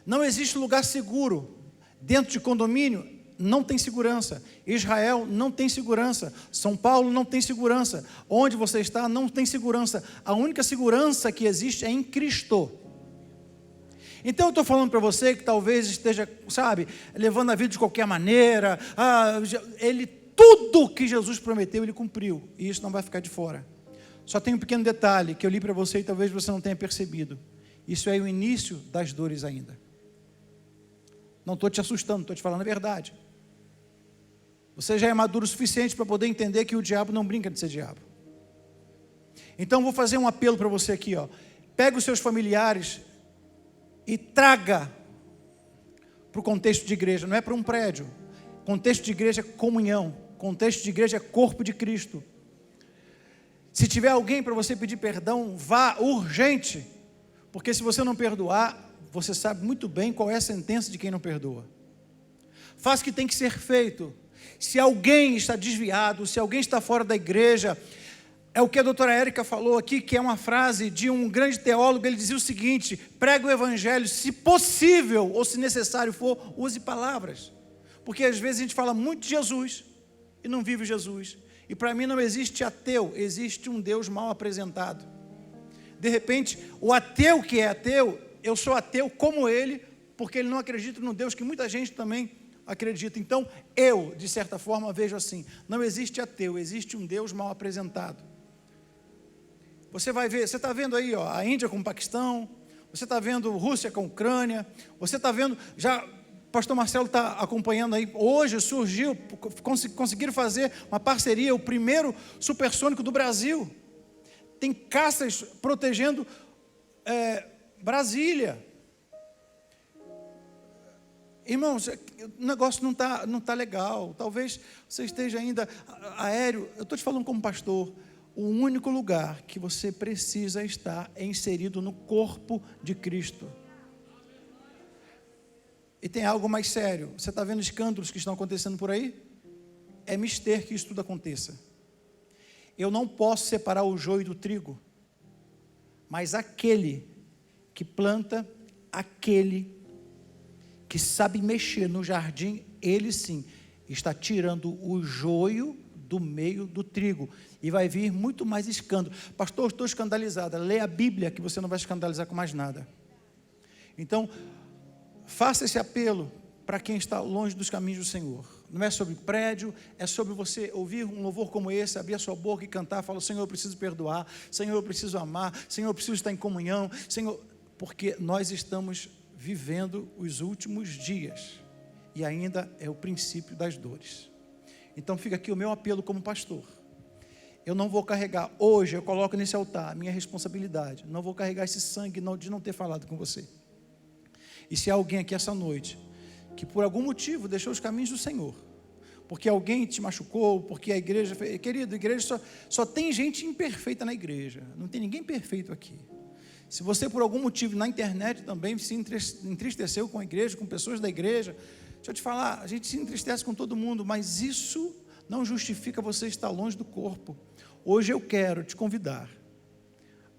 Não existe lugar seguro. Dentro de condomínio não tem segurança. Israel não tem segurança. São Paulo não tem segurança. Onde você está não tem segurança. A única segurança que existe é em Cristo. Então eu estou falando para você que talvez esteja, levando a vida de qualquer maneira. Tudo que Jesus prometeu, Ele cumpriu. E isso não vai ficar de fora. Só tem um pequeno detalhe que eu li para você e talvez você não tenha percebido. Isso é o início das dores ainda. Não estou te assustando, estou te falando a verdade. Você já é maduro o suficiente para poder entender que o diabo não brinca de ser diabo. Então vou fazer um apelo para você aqui, Pega os seus familiares e traga para o contexto de igreja, não é para um prédio. Contexto de igreja é comunhão, contexto de igreja é corpo de Cristo. Se tiver alguém para você pedir perdão, vá urgente, porque se você não perdoar, você sabe muito bem qual é a sentença de quem não perdoa. Faça o que tem que ser feito. Se alguém está desviado, se alguém está fora da igreja, é o que a doutora Érica falou aqui, que é uma frase de um grande teólogo. Ele dizia o seguinte: prega o evangelho, se possível ou se necessário for, use palavras. Porque às vezes a gente fala muito de Jesus e não vive Jesus. E para mim não existe ateu, existe um Deus mal apresentado. De repente, o ateu que é ateu, eu sou ateu como ele, porque ele não acredita no Deus que muita gente também acredita. Então, eu, de certa forma, vejo assim: não existe ateu, existe um Deus mal apresentado. Você vai ver, você está vendo aí, a Índia com o Paquistão, você está vendo Rússia com a Ucrânia, você está vendo, já o pastor Marcelo está acompanhando aí, hoje surgiu, conseguiram fazer uma parceria, o primeiro supersônico do Brasil. Tem caças protegendo Brasília. Irmãos, o negócio não tá legal. Talvez você esteja ainda aéreo. Eu estou te falando como pastor. o único lugar que você precisa estar é inserido no corpo de Cristo. E tem algo mais sério. Você está vendo escândalos que estão acontecendo por aí? É mister que isso tudo aconteça. Eu não posso separar o joio do trigo, mas aquele que planta, aquele que sabe mexer no jardim, ele sim está tirando o joio do meio do trigo. E vai vir muito mais escândalo. Pastor, eu estou escandalizada. Lê a Bíblia que você não vai escandalizar com mais nada. Então, faça esse apelo para quem está longe dos caminhos do Senhor. Não é sobre prédio, é sobre você ouvir um louvor como esse, abrir a sua boca e cantar, falar: Senhor, eu preciso perdoar, Senhor, eu preciso amar, Senhor, eu preciso estar em comunhão, Senhor, porque nós estamos vivendo os últimos dias e ainda é o princípio das dores. Então fica aqui o meu apelo como pastor. Eu não vou carregar, hoje eu coloco nesse altar a minha responsabilidade, não vou carregar esse sangue de não ter falado com você. E se há alguém aqui essa noite que por algum motivo deixou os caminhos do Senhor, porque alguém te machucou, porque a igreja, querido, a igreja só tem gente imperfeita na igreja, não tem ninguém perfeito aqui. Se você por algum motivo na internet também se entristeceu com a igreja, com pessoas da igreja, deixa eu te falar, a gente se entristece com todo mundo, mas isso não justifica você estar longe do corpo. Hoje eu quero te convidar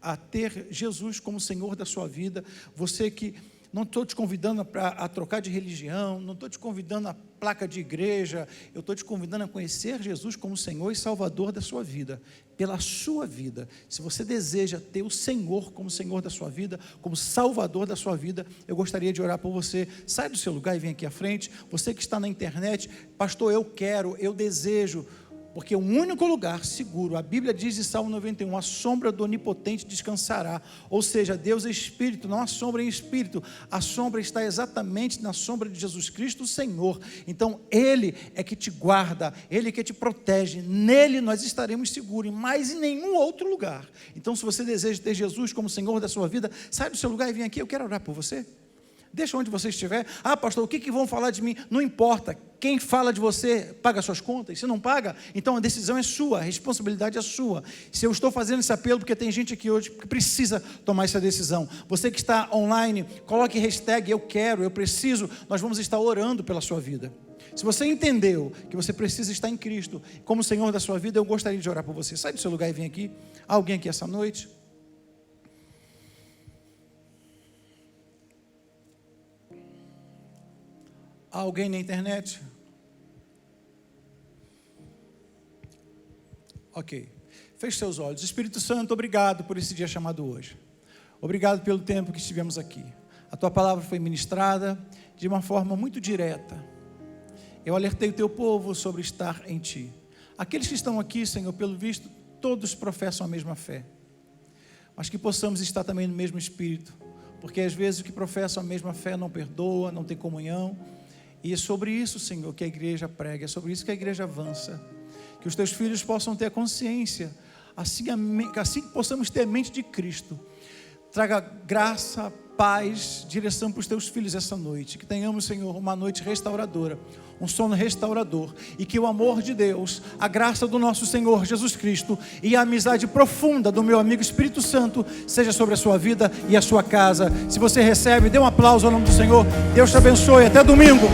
a ter Jesus como Senhor da sua vida. Você que não estou te convidando a trocar de religião, não estou te convidando a placa de igreja, eu estou te convidando a conhecer Jesus como Senhor e Salvador da sua vida, pela sua vida. Se você deseja ter o Senhor como Senhor da sua vida, como Salvador da sua vida, eu gostaria de orar por você. Sai do seu lugar e vem aqui à frente. Você que está na internet: pastor, eu desejo, porque o único lugar seguro, a Bíblia diz em Salmo 91, a sombra do Onipotente descansará. Ou seja, Deus é Espírito, não há sombra em Espírito. A sombra está exatamente na sombra de Jesus Cristo, o Senhor. Então, Ele é que te guarda, Ele é que te protege. Nele nós estaremos seguros, mas em nenhum outro lugar. Então, se você deseja ter Jesus como Senhor da sua vida, sai do seu lugar e vem aqui, eu quero orar por você. Deixa onde você estiver. Ah, pastor, o que vão falar de mim? Não importa. Quem fala de você paga suas contas. Se não paga, então a decisão é sua, a responsabilidade é sua. Se eu estou fazendo esse apelo, porque tem gente aqui hoje que precisa tomar essa decisão. Você que está online, coloque hashtag eu quero, eu preciso. Nós vamos estar orando pela sua vida. Se você entendeu que você precisa estar em Cristo como Senhor da sua vida, eu gostaria de orar por você. Sai do seu lugar e vem aqui. Há alguém aqui essa noite? Há alguém na internet? Ok. Feche seus olhos. Espírito Santo, obrigado por esse dia chamado hoje. Obrigado pelo tempo que estivemos aqui. A tua palavra foi ministrada de uma forma muito direta. Eu alertei o teu povo sobre estar em ti. Aqueles que estão aqui, Senhor, pelo visto, todos professam a mesma fé. Mas que possamos estar também no mesmo espírito. Porque às vezes o que professam a mesma fé não perdoa, não tem comunhão. E é sobre isso, Senhor, que a igreja prega, é sobre isso que a igreja avança. Que os teus filhos possam ter a consciência, assim que possamos ter a mente de Cristo. Traga graça, paz, direção para os teus filhos essa noite. Que tenhamos, Senhor, uma noite restauradora, um sono restaurador. E que o amor de Deus, a graça do nosso Senhor Jesus Cristo e a amizade profunda do meu amigo Espírito Santo seja sobre a sua vida e a sua casa. Se você recebe, dê um aplauso ao nome do Senhor. Deus te abençoe. Até domingo.